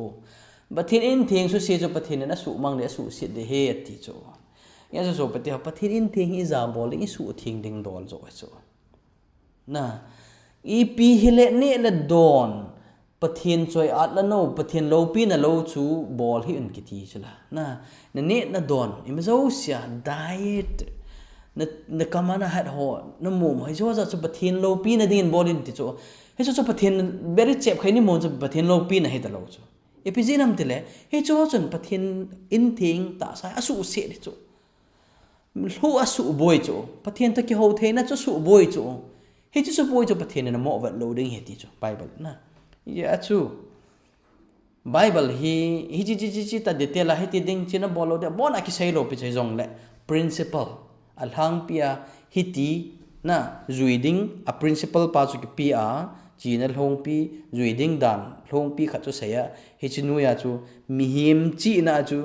A: pathin in thing su se chu pathin na su mang le su se de he ti chu ya so pathin in thing hi za bol i su thing ding dol zo chu na อีปีฮิเลเนละดอนประเทศจอยอัดละโนประเทศโลปีนะโลชูบอลให้อันกิตีใช่ละนะเนนะดอนอิมโซเซียไดเอทนะกามานะฮัดฮอนะมุมให้ชัวจะประเทศโลปีนะดินบอลินติโจให้ชัวประเทศเบริเจ็บใครนี่มองจะประเทศโลปีนะให้ตลอดโจเอพิจีนัมติเลให้ชัวจนประเทศอินทิงตาสายอสุเสดิโจรู้อสุบอยโจประเทศตะกี้โฮเทนะจะสุบอยโจให้จะสุบอยโจประเทศนั้นมอวัดโลดิ้งเฮติโจไบเบิลนะYatu Bible hi ji ta detail hi ti ding china bolo de bon aki sei lo pi chai jong le principle alhang pia hi ti na zuiding a principle pa chu ki pia china long pi zuiding dan long pi kha chu seya hi chinu ya chu mihim chi na chu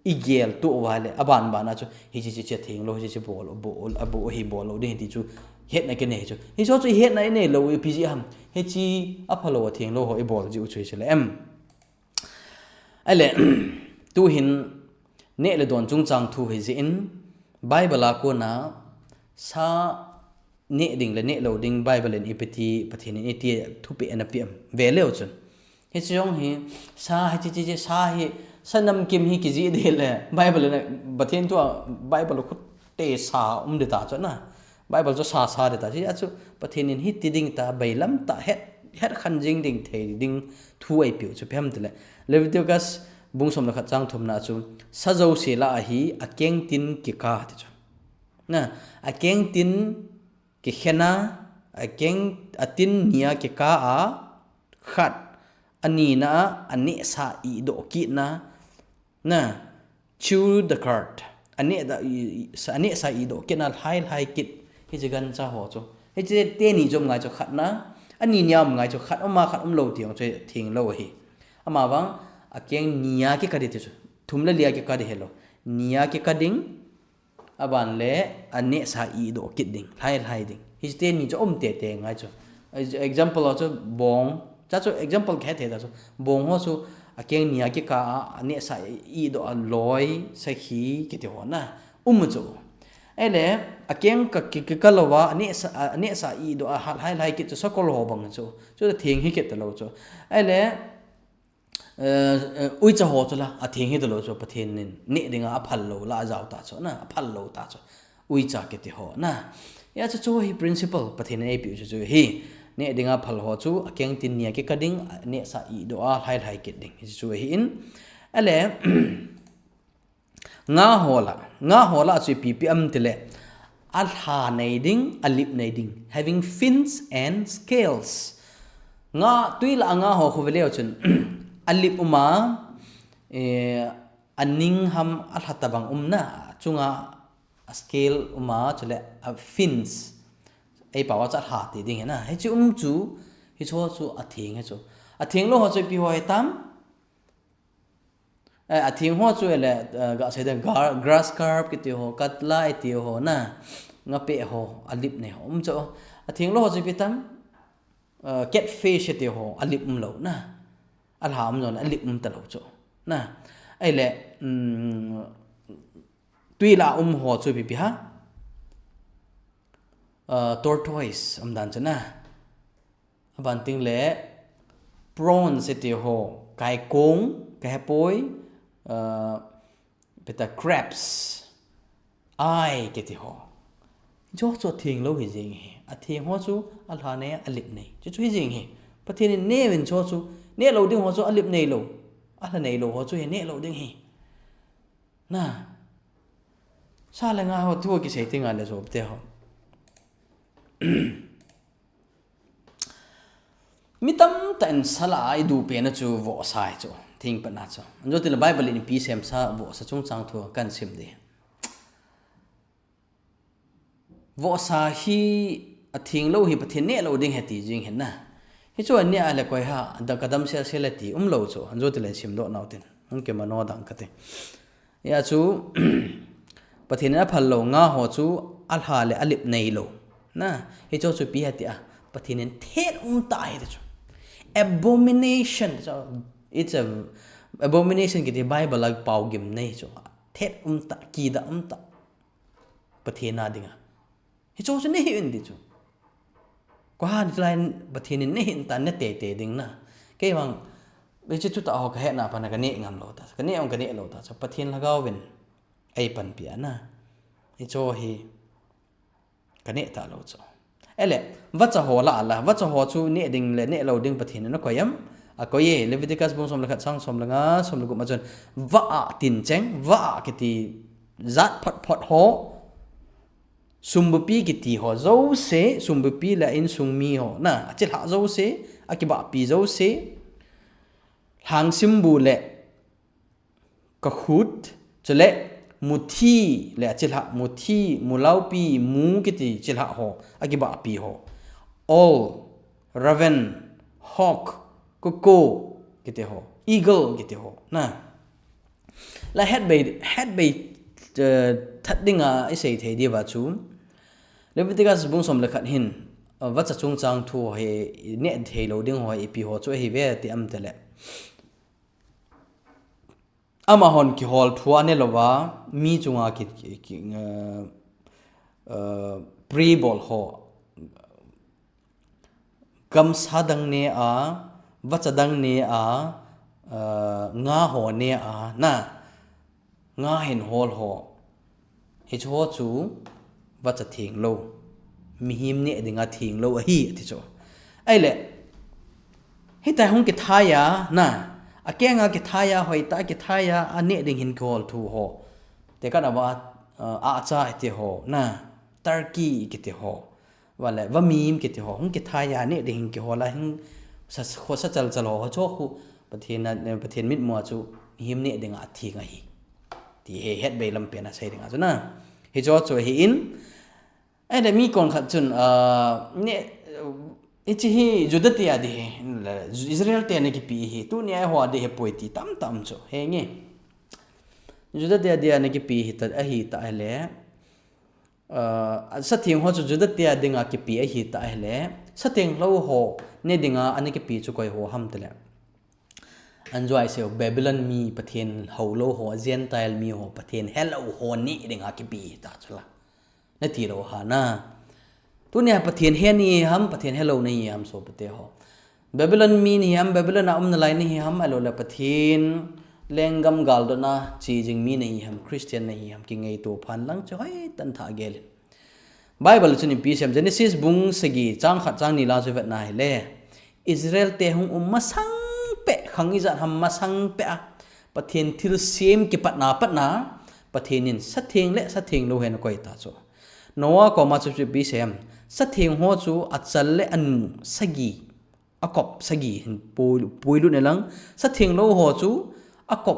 A: igel tu wale aban ba na chu hi ji thing lo ji bol abo hi bolo de ti chu het na ke ne chu hi so chu het na ne lo pi ji ham he chi apalo thing lo ho e bol ji u chui chele em ale tu hin ne le don chung chang thu he ji in bible ko na sa ne ding le ne lo ding bible en ipati pathin ni ti thu pe na pm ve le chun he chong hi sa ha chi sa hi sanam kim hi ki ji de le bible na bathin tu bible ko te sa de ta cha na Bible cho sa de ta chi achu pathin in hit ding ta bailam ta het khan jing ding thei ding thu ai piu chu phem tele Leviticus bungsom la kha chang thum na chu sajau se la hi akeng tin ki ka ti chu na akeng tin ki khena akeng atin nia ki ka a khat ani na ani sa I do ki na chew the card ani sa I do ki na hai kit hi ji gan cha ho chu hi je te ni jom ngai chu khat na ani nyam ngai chu khat ma khat lo tiang che thing lo hi ama wang akeng nia ki ka de chu thum la lia ki ka de hello nia ki ka ding aban le ani sa I do kit ding hai ding hi te ni chu te ngai chu example chu bong cha chu example khe the da chu bong ho chu akeng nia ki ka ani sa I do loi sa hi ki te ho na chu ele akeng ka lowa ani sa I do hai ki chu sakol ho bang chu thing hi ke ta lo chu ele ui cha ho chu la a thing hi ta lo chu pathin nin ne dinga a phal lo la jaw ta chu na a phal lo ta chu ui cha ke ti ho na ya chu hi principle pathin ai pi chu hi ne dinga phal ho chu akeng tin nia ke kading ne sa I do a hai ke ding chu hi in ele nga hola chu ppm tile al ha neiding alip neiding having fins and scales nga tuila nga ho khoweleo chun alip uma aning ham al hatabang umna chunga scale uma chule fins ei pawa cha ha ti ding na he chu chu hi chu athing he chu athing lo ho chu pi hoi tam athing ho chu ele ga se da grass carp ki ti ho katla ai ti ho na nga pe ho alip ne ho chu athing lo ho chu pi tam catfish ti ho alip lo na alham non alip ta lo chu na ai le tuila ho chu pi ha tortoise dan chana abanting le prawns ti ho kai kong kai poi beta crabs ai ke ti ho jo thing lo hi jing hi a thing ho chu alha ne alip nei chu hi jing hi pathin ne wen chu ne lo ding ho chu alip nei lo ala nei lo ho chu ne lo ding hi na sa la nga ho thu ki sei ting ale so te ho mitam tan sala ai du pe na chu vo sai chu thing pa na chu anjo til bible in pi sem sa vo sa chung chang thu kan sim de vo sa hi a thing lo hi pathin ne lo ding heti jing hen na hi chu an ne ale koi ha da kadam se se lati lo chu anjo til sim do naw tin an ke mano dang ka te ya chu pathin na phal lo nga ho chu al ha le alip nei lo na hi chu pi hati a pathin en thet tai de chu abomination so it's a abomination ki the bible like pau gim nei chu thet ta ki da ta pathina dinga hi chu ne hi in di chu ก็หาดิไลน์ประเทศนี้เห็นตาเนเตดิงนะเกี่ยวังไปจุดตุตาหอกแห่นาพันกันเนงามโลตากันเนองกันเนโลตาจะประเทศละก้าวเป็นไอปันเปียนะไอโจฮีกันเนตาโลโจเอเล่วัดจะหัวละอะไรวัดจะหัวชูเนดิงเลยเนเราดิงประเทศนั้นก็ยังก็เย่เลวิติกัสบุญสมลักษณ์สมลังสมลักมาจนว่าตินเจงว่ากิติจัดพอดหัวสุมบุปีกิติหัวเจ้าเสสุมบุปีละอินสุงมีหัวนะจิตหาเจ้าเสอากิบะปีเจ้าเสหางซิมบูเละก็ขุดจะเละมุทีเละจิตหามุทีมุลาวปีมูกิติจิตหาหัวอากิบะปีหัว all raven hawk Koko gitu ho eagle gitu ho nah la head by that dinga isei the dia ba chu Leviticus bung som lekhat hin wa cha chung chang thu he ne the lo ding ho epi ho chu he ve ti am tele ama hon ki hol thua ne lowa mi chunga ki pre ball ho gam sadang ne a vachadang ne a nga ho ne a na nga hin hol ho he cho chu vacha thing lo mi him ne dinga thing lo hi ti cho ai le he ta hong ke thaya na a ke nga ke thaya hoi ta ke thaya a ne ding hin kol thu ho te ka na wa a cha ti ho na turkey ke ti ho wala wa mim ke ti ho hong ke thaya ne ding ke ho la hingโคสัจจลอโชคุประเทศนั้นประเทศมิดมัวจูหิมเนี่ยดึงอาทิงไอที่เฮ็ดใบลำเปียนใส่ดึงอาจุนะเฮจอจูเฮอินไอ้เดมีก่อนขัดจุนเนี่ยอิจิฮีจุดเตียดีอิสราเอลเตียนกิปีฮีตัวเนี่ยหัวเดเฮป่วยตีตั้มจูเฮงี้จุดเตียดีนกิปีฮีตัดไอฮีตาเล่สัตย์หัวจุดเตียดึงอากิปีไอฮีตาเล่สัตย์เราหัวเนี่ยดึงอันนี้ก็ปีจุกอยหัวห้ำแต่ละอันจอยเสียวบาบิลอนมีประเทศฮาวโลหัวเจนไทล์มีหัวประเทศเฮลโลหัวนี่ดึงอากิปีตาจุละนั่นที่เราหานะตัวเนี่ยประเทศเฮนี่ห้ำประเทศเฮลโลนี่ห้ำโซประเทศหัวบาบิลอนมีนี่ห้ำบาบิลอนอุ้มนลายนี่ห้ำอะไรละประเทศแรงกำกาลดนะจีจิงมีนี่ห้ำคริสเตียนนี่ห้ำกิงไอตัวพันลังจะให้ตันทาเกลBible ชุนิปีเสียม Genesis บุงสกีจางขัดจางนีลาจุเวตนายเล่อิสราเอลเตหงมาสังเปะขังอิจัดทำมาสังเปะประเทศที่เราเสียมกิปัตนาประเทศนี้สัตย์เทงและสัตย์เทงโลเห็นก็อีตาจูโนอาก็มาจุปีเสียมสัตย์เทงหัวจูอัจฉริและอันสกีอากบสกีเห็นปุยลุในหลังสัตย์เทงโลหัวจูอากบ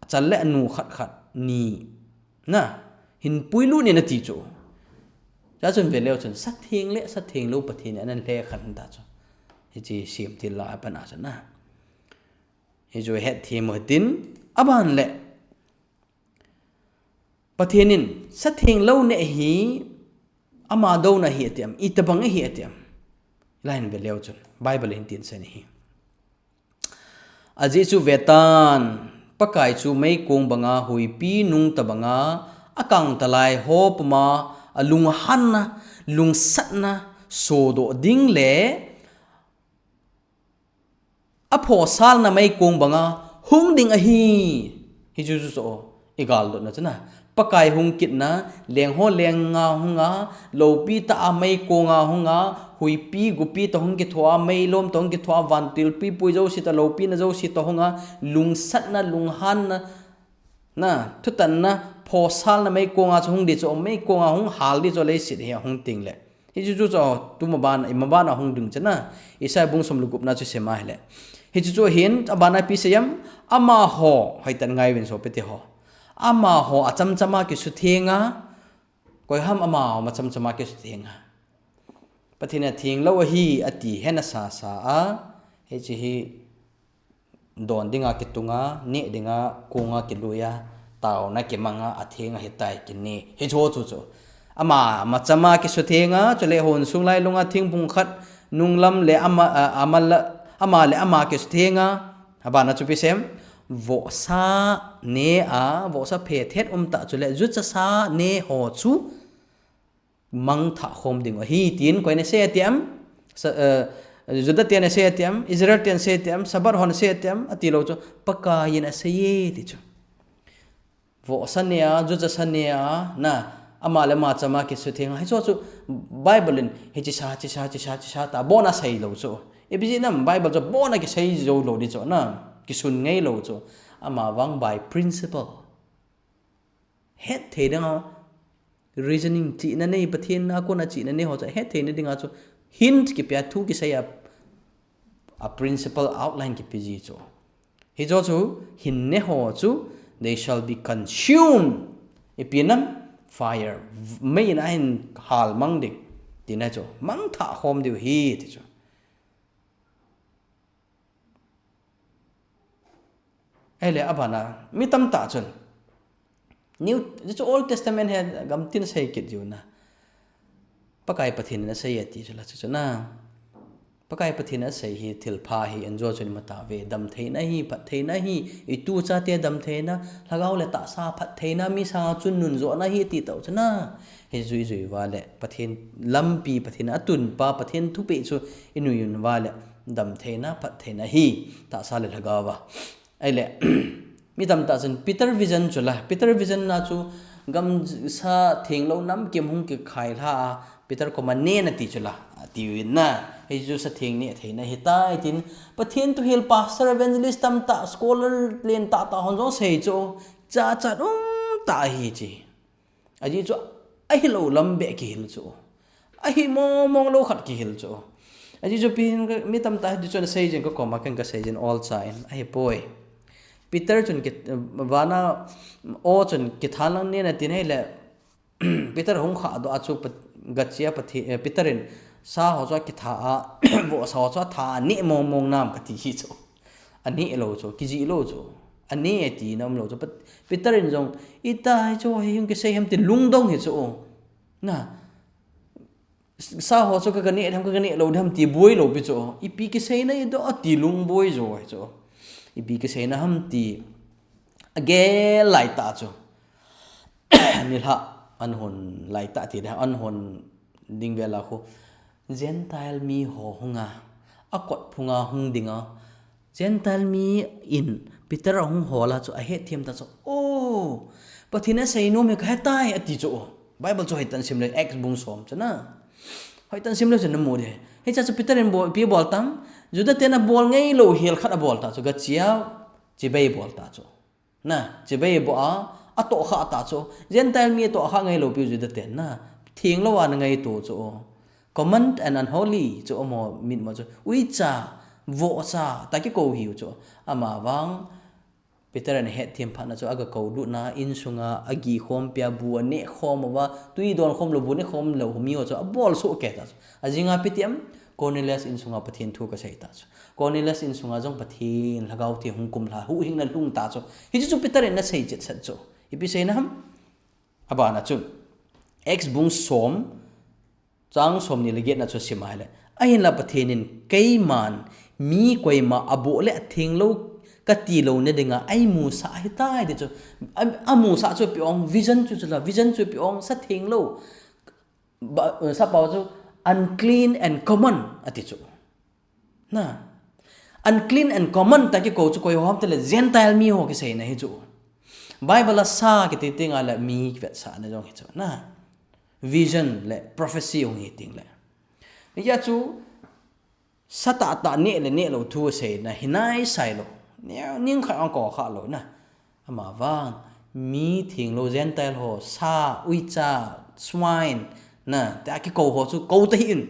A: อัจฉริและอันขัดนี่นะเห็นปุยลุเนี่ยนาทีจูจะจนเวลาจนสัตย์เทงและสัตย์เทงโลประเทศนี้นั่นเล่ขันตาจูเฮจีเสียมที่ลาปัญหาจนนะเฮจูเฮ็ดทีมดินอบันเละประเทศนี้สัตย์เทงโลเนี่ยฮีอามาโดนะฮีเตียมอิตบังฮีเตียมไล่เวลาจนไบเบิลเห็นตีนเสนีอาจิจูเวตันปะกายจูไม่กงบังอาหุยปีนุงตะบังอาอกังตะไลโฮปมาลุงฮันนะลุงสัตนะโซโดดิ้งเล่อพอซาลนะไม่กงบังอาหุงดิ้งอฮีฮิจูจูโซอีกาลโดนะจ๊ะนะปะกายหุงกิดนะเลียงโฮเลียงงาหุงอาโลปีตาไม่กงอาหุงอาหุยปีกุปีตะหุงกิทัวไม่ล้มตะหุงกิทัววันติลปีปุยเจ้าสิตะโลปีนะเจ้าสิตะหุงอาลุงสัตนะลุงฮันนะทุตันนะพอซาลนะไม่กงอาหุงดิโจไม่กงอาหุงฮาลดิโจเลยสิเฮียหุงติงเละฮิจูจูโจตุมาบานอิมาบานหุงดึงจ๊ะนะอิสายบุงสมลุกุบนะจุเสมาเละฮิจูจูเห็นอบานาปีเสียมอามาโฮให้ตันไงเวนโซเปติโฮอามาโฮอาจำจำมากิสุเทียงะก็ห้ามอามามาจำจำมากิสุเทียงะปฏิเนทิงแล้วฮีอติเฮนัสสาเฮจิฮีโดนดิงากิตุงะเนดิงากงากิลุยาตาวนักเก็บมังอาเทียงะเฮตายกินนี่เฮโชจูโจอามาจำมากิสุเทียงะจะเลหนสุงไลลงอาทิ้งพุงขัดนุงลำเลอามาเลอามากิสุเทียงะฮะบานาจุปิเซมวอซาเนอาวอซาเพเทศตะจุเลจุจะซาเนหอจูมังทะคมดิ่งว่าฮีตีนก้อยในเสียเตียม juda tian se tiam Israel tian se tiam sabar hon se tiam atilo chu pakayin a se ye ti chu vo sania juja sania na amale ma chama ki su thing hai chu bible in he chi sa ta bona sai lo chu ebiji nam bible chu bona ki sai zo lo di chu na ki sun ngei lo chu ama wang by principle het the dang reasoning chi na nei pathian na ko na chi na nei ho cha het the ne dinga chu hint ki pya thu ki sai a principle outline ki piji chu hi jo chu hin ne ho chu they shall be consumed ipinam fire mai na hin hal mang dik ti na chu mang tha khom diu hi ti chu ele abana mi tam ta chun new chu old testament he gam tin sai kit ju na pakai pathin na sai ti chu la chu na pakai pathin na sai hi thil pha hi enjo chun mata ve dam theina hi phat theina hi I tu cha te dam theina lagaw le ta sa phat theina mi sa chun nun zo na hi ti tau chana he zui wa le pathin lampi pathin atun pa pathin thu pe chu inuyun wa le dam theina phat theina hi ta sa le lagawa ai le mi tam ta chen Peter vision chula Peter vision na chu gam sa thenglo nam kem hung ki khai tha Peter ko manne na ti chula ti win na he ju sa theng ni theina hi tai tin pathian to help pastor evangelist tam ta scholar len ta hon jo sei chu cha ta hi chi aji chu ai lo lam be ki hil chu ai mong lo khat ki hil chu aji chu pin mi tam ta ju chon sei jeng ko ma kan ka sei jen all sign ai boy Peter chun ki wana o chun ki thalang ne na tin hele Peter hung kha do achu gachia pathi Peter in sa ho cha ki tha a wo sa ho cha tha ni mong nam ka ti hi chu ani lo chu ki ji lo chu ani ti nam lo chu Peter in jong ita chu he yung ki sei hem ti lungdong hi chu na sa ho chu ka ni tham ka ni lo dham ti boi lo bi chu ipi ki sei na do ti lung boi zo hai chu ipi ki sei na ham ti age lai ta chu nilha anhon lai ta ti da anhon ding vela kho gentile mi ho hunga akot phunga hung dinga gentile mi in Peter hung hola chu a he thiam ta chu oh pathina sei no me ka tai ati chu bible chu haitan sim le ex bung som chana haitan sim le chana mo de he cha chu Peter en bol pi bol tam juda tena bol ngai lo hel khat a bol ta chu ga chia chi bei bol ta chu na chi bei bo a to kha ta chu gentile mi to kha ngai lo pi juda ten na thing lo wa ngai to chu common and unholy chu mo min ma chu ui cha vo cha ta ki ko hiu chu ama wang Peter an het thiam pha na chu aga ko lu na in sunga agi khom pya bu ne khom wa tui don khom lo bu ne khom lo mi chu a bol su ke ta ajinga pitiam Cornelius in sunga pathin thu ka sei ta chu Cornelius in sunga jong pathin lagaw ti hungkum la hu hing na lung ta chu hi chu Peter na sei chet sat chu ipi sei na ham aba na chu ex bung som chang som ni leget na chu simai le ahin la pathinin keiman mi koima abo le thing lo ka ti lo ne dinga ai mu sa hi tai de chu amu sa chu pyong vision chu la vision chu pyong sa thing lo sa pa chu unclean and common ati chu na unclean and common ta ki ko chu ko hom tele gentile mi ho ki sei na hi chu bible la sa ki ti tinga la mi vet sa na jong hi chu na vision le prophecy ong hi ting le ya chu sata ta ne lo thu sei na hinai sai lo ning kha ang ko kha lo na ama wang mi thing lo gentile ho sa uicha swine na ta ki ko ho chu ko ta hin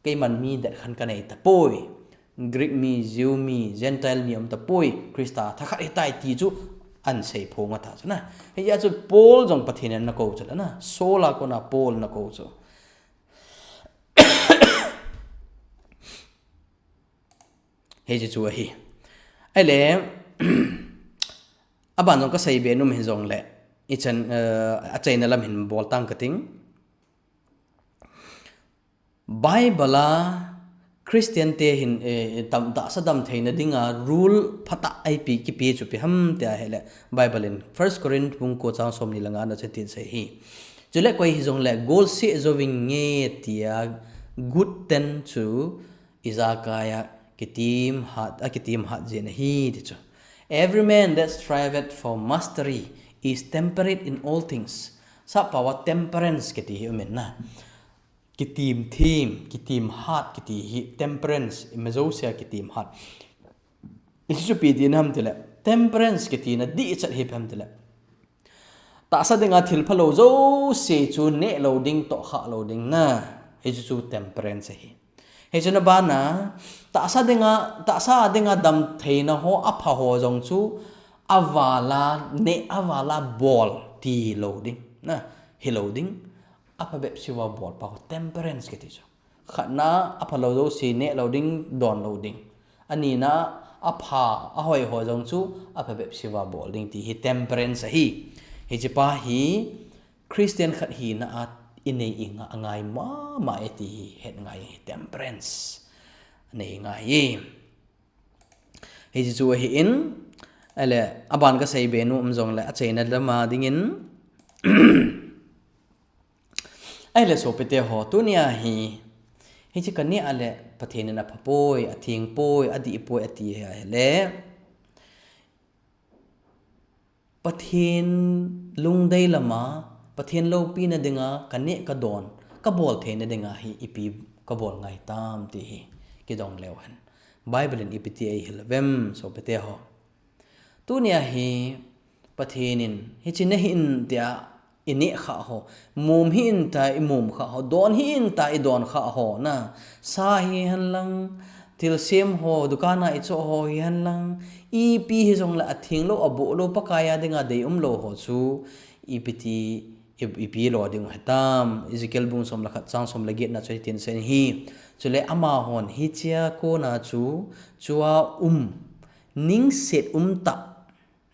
A: ke man mi dat khan ka nei ta poi Greek mi Jew mi gentile mi am ta poi Krista tha kha tai ti chu an sei phonga ta na he ya chu Paul jong pathin na ko chu na sola ko na Paul na ko chu he chu hi ai le aban jong ka sei be num hin jong le ichan a chaina lam hin bol tang kating Bible Christian te hin tam ta sadam theina dinga rule phata ip ki pe chu pe ham ta hele Bible in 1 Corinth bung ko chang som ni langa na che tin sei hi chule koi hi jong le goal se zowing nge tia guten zu Izakaya kitim hat jen hi tichu every man that striveth for mastery is temperate in all things sa pawa temperance kiti umen na kitim team kitim hat kiti hi temperance imazosia kitim hat isu pi din ham tele temperance kiti na di chat hi pam tele ta sa dinga thil phalo zo se chu ne loading to kha loading na hi chu temperance hi he chuna ba na ta sa dinga dam theina ho apha ho jong chu avala ball ti loading na hi loading apa bep siwa ball pa temperance ke ti chu khana apha lo zo si ne loading don loading ani na apha ahoi ho jong chu apa bep siwa ball ding ti hi temperance hi he pa hi Christian khat hi na at inei inga angai ma eti het ngai temperance nei ngai he chu hi in ale aban ka sei benu umjong la achaina lama dingin ale so pete ho tunia hi he chi kan ni ale pathen na phapoi athing poi adi poi ati hele pathen lungdai lama pathen lo pi na dinga kane ka don ka bol the na dinga hi ipi ka bol ngai tam ti hi ki dong lewan bible in ipti ai helvem so pete ho tunia hi pathenin hi chine hin tia ini kha ho mum hin ta imum kha ho don hin ta I don kha ho na sa hi han lang til sem ho dukana I cho ho hi han lang ipi hi jong la athing lo abu lo pakaya dinga dei lo ho chu ipti ipi lo ding hatam Ezekiel bung som la khat chang som lagi na chai tin sen hi chule ama hon hi chia ko na chu chua ning set ta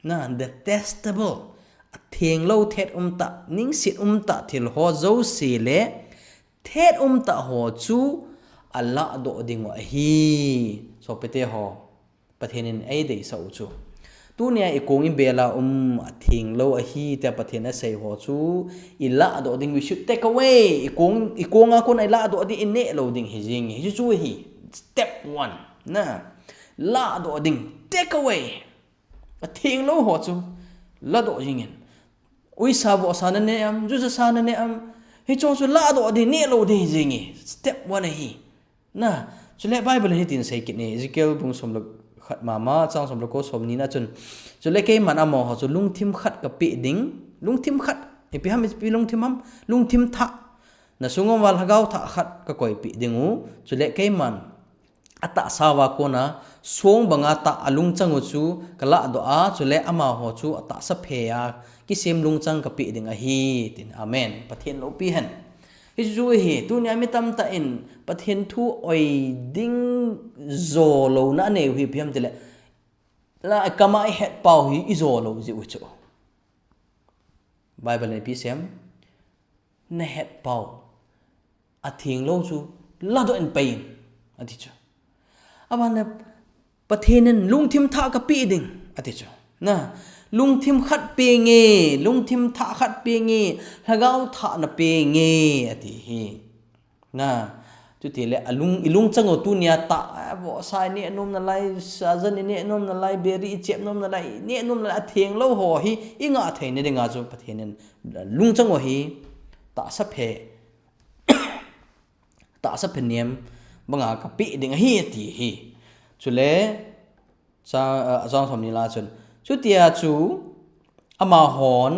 A: na detestable atheng lo thet ta ning set ta thil ho zo si le thet ta ho chu Allah do ding wa hi so pete ho pathenin ai dei sa chu tunia ikong bela athing lo a hi te pathena sei ho chu ila do ding we should take away ikong a kon ai la do di ine lo ding hi jing hi chu hi step 1 na la do ding take away athing lo ho chu la do jing ui sa bo sa ne am ju sa ne am hi chu chu la do di ne lo di jing step 1 hi na chule bible hi tin sei kit ni Ezekiel bung som lo khat mama chang som lo ko som ni na chun chule ke man amo ho chu lungthim khat ka pi ding lungthim khat e pi ham pi lungthim tha na sungom wal hagau tha khat ka koi pi dingu chule ke man ata sawa ko na song banga ta alung changu chu kala do a chule ama ho chu ata sa pheya ki sem lung chang ka pi ding a hi tin amen pathen lo pi han hi chu hi tunia mi tam ta in pathen thu oi ding zo lo na ne hi phiam tele la kama I het pau hi izo lo ji u chu bible ne pi sem ne het pau athing lo chu la do en pain ati chu aban pathenen lungthim tha ka pi ding ati chu na lungthim khat pe nge lungthim tha khat pe nge hagau tha na pe nge ati hi na tu ti le ilung chango tu nia ta bo sai ni nom na lai sajan ni nom na lai beri chep nom na lai ni nom na atheng lo ho hi inga theine dinga chu pathenen lung chango hi ta sa phe ta sa phe niam banga ka pi ding hi ti hi chule cha azang som ni la chun chu tia chu ama hon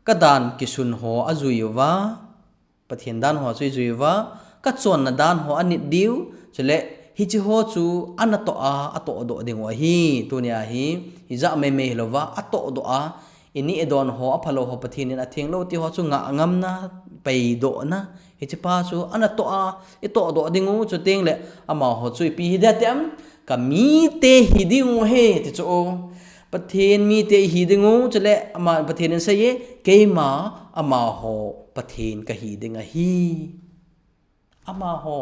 A: kadan kisun ho azuiwa pathian dan ho chuiwa ka chon na dan ho anit diu chule hi chi ho chu anato a ato do ding wa hi tunia hi iza me lowa ato do a ini edon ho aphalo ho pathin in atheng lo ti ho chu nga ngam na pei do na hi chi pa chu anato a ito do dingu chu teng le ama ho chui pi hi da tem ka mi te hi dingu he ti chu pathin mi te hi dingu chule ama pathin in saye keima ama ho pathin ka hi dinga hi ama ho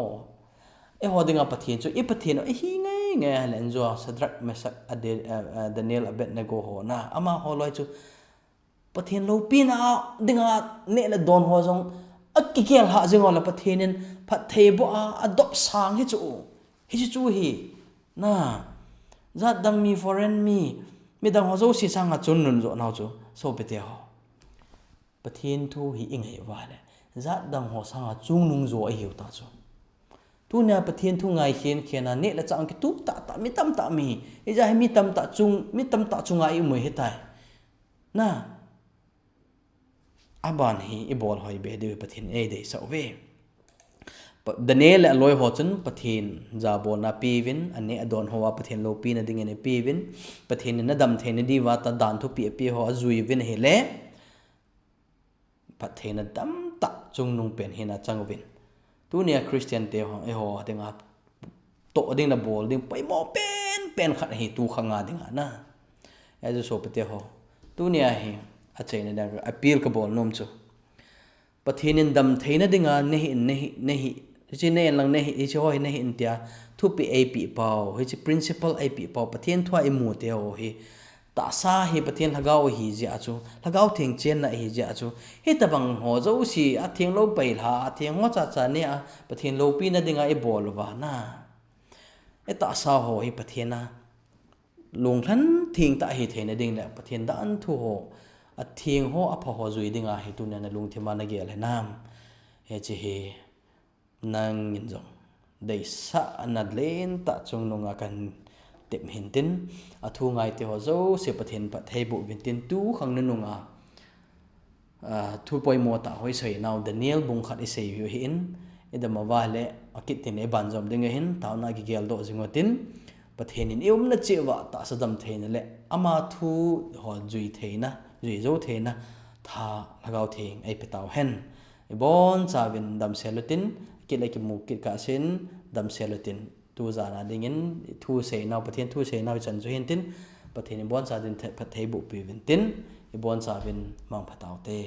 A: e ho dinga pathin chu I pathin e hi ngai len jo sadrak mesak Daniel Abednego ho na ama ho loi chu pathin lo pi na dinga ne la don ho jong ki kel ha jengol la pathenin phat thei bo a adopt sang hi chu hi na zat dang mi foreign mi dang ho zo si sang a chun nun zo naw chu so pe te ho pathin thu hi ingai wa le zat dang ho sang a chung nung zo a hiu ta chu tu nya pathin thu ngai khen khena ne la chang ki tu ta mi tam ta mi e ja mi tam ta chung ai moi he tai na aban hi ibol hoi be de pathin e de so ve Daniel aloi ho chun pathin jabo na pivin ane adon howa pathin lo pi na ding ene pivin pathin na dam thein di wa ta dan thu pi ho azui vin hele pathin na dam ta chung nung pen hina changwin tu nia Christian te ho e ho denga to ding na bol ding pai mo pen khat hi tu khanga ding na as so pete ho tu nia hi a chain na appeal ka bol nom chu pathin dam thein dinga nehi chi ne lang ne hi chi hoi ne hin tia thu pi ap pau hi chi principal ap pau pathian thwa imu te ho hi ta sa hi pathian lagau hi ji achu lagau thing chen na hi ji achu hi tabang ho zo si a thing lo pai la a thing ho cha ne a pathian lo pi na dinga e bol wa na e ta sa ho hi pathian na lung than thing ta hi the na ding la pathian da an thu ho a thing ho a pha ho zui dinga hi tu na lung thima na ge le nam he chi hi nang in jong dei sa anad len ta chung nunga kan tem hintin athu ngai te ho zo se pathen pa thei bu vintin tu khang nunga thu poi mo ta hoi sei naw Daniel bung khat i sei hi in edama wa le akit tin e ban jom ding hin ta na gi gel do jingotin pathen in eum na chewa ta sadam thein le ama thu ho jui theina jui zo theina tha lagau thing ai petaw hen bon chawin dam selutin kit like mu kit ka sin dam selutin tu zana dingin thu sei naw pathian thu sei naw chan zo hintin pathian bon cha din phathei bu pi vintin bon cha vin mang phataw te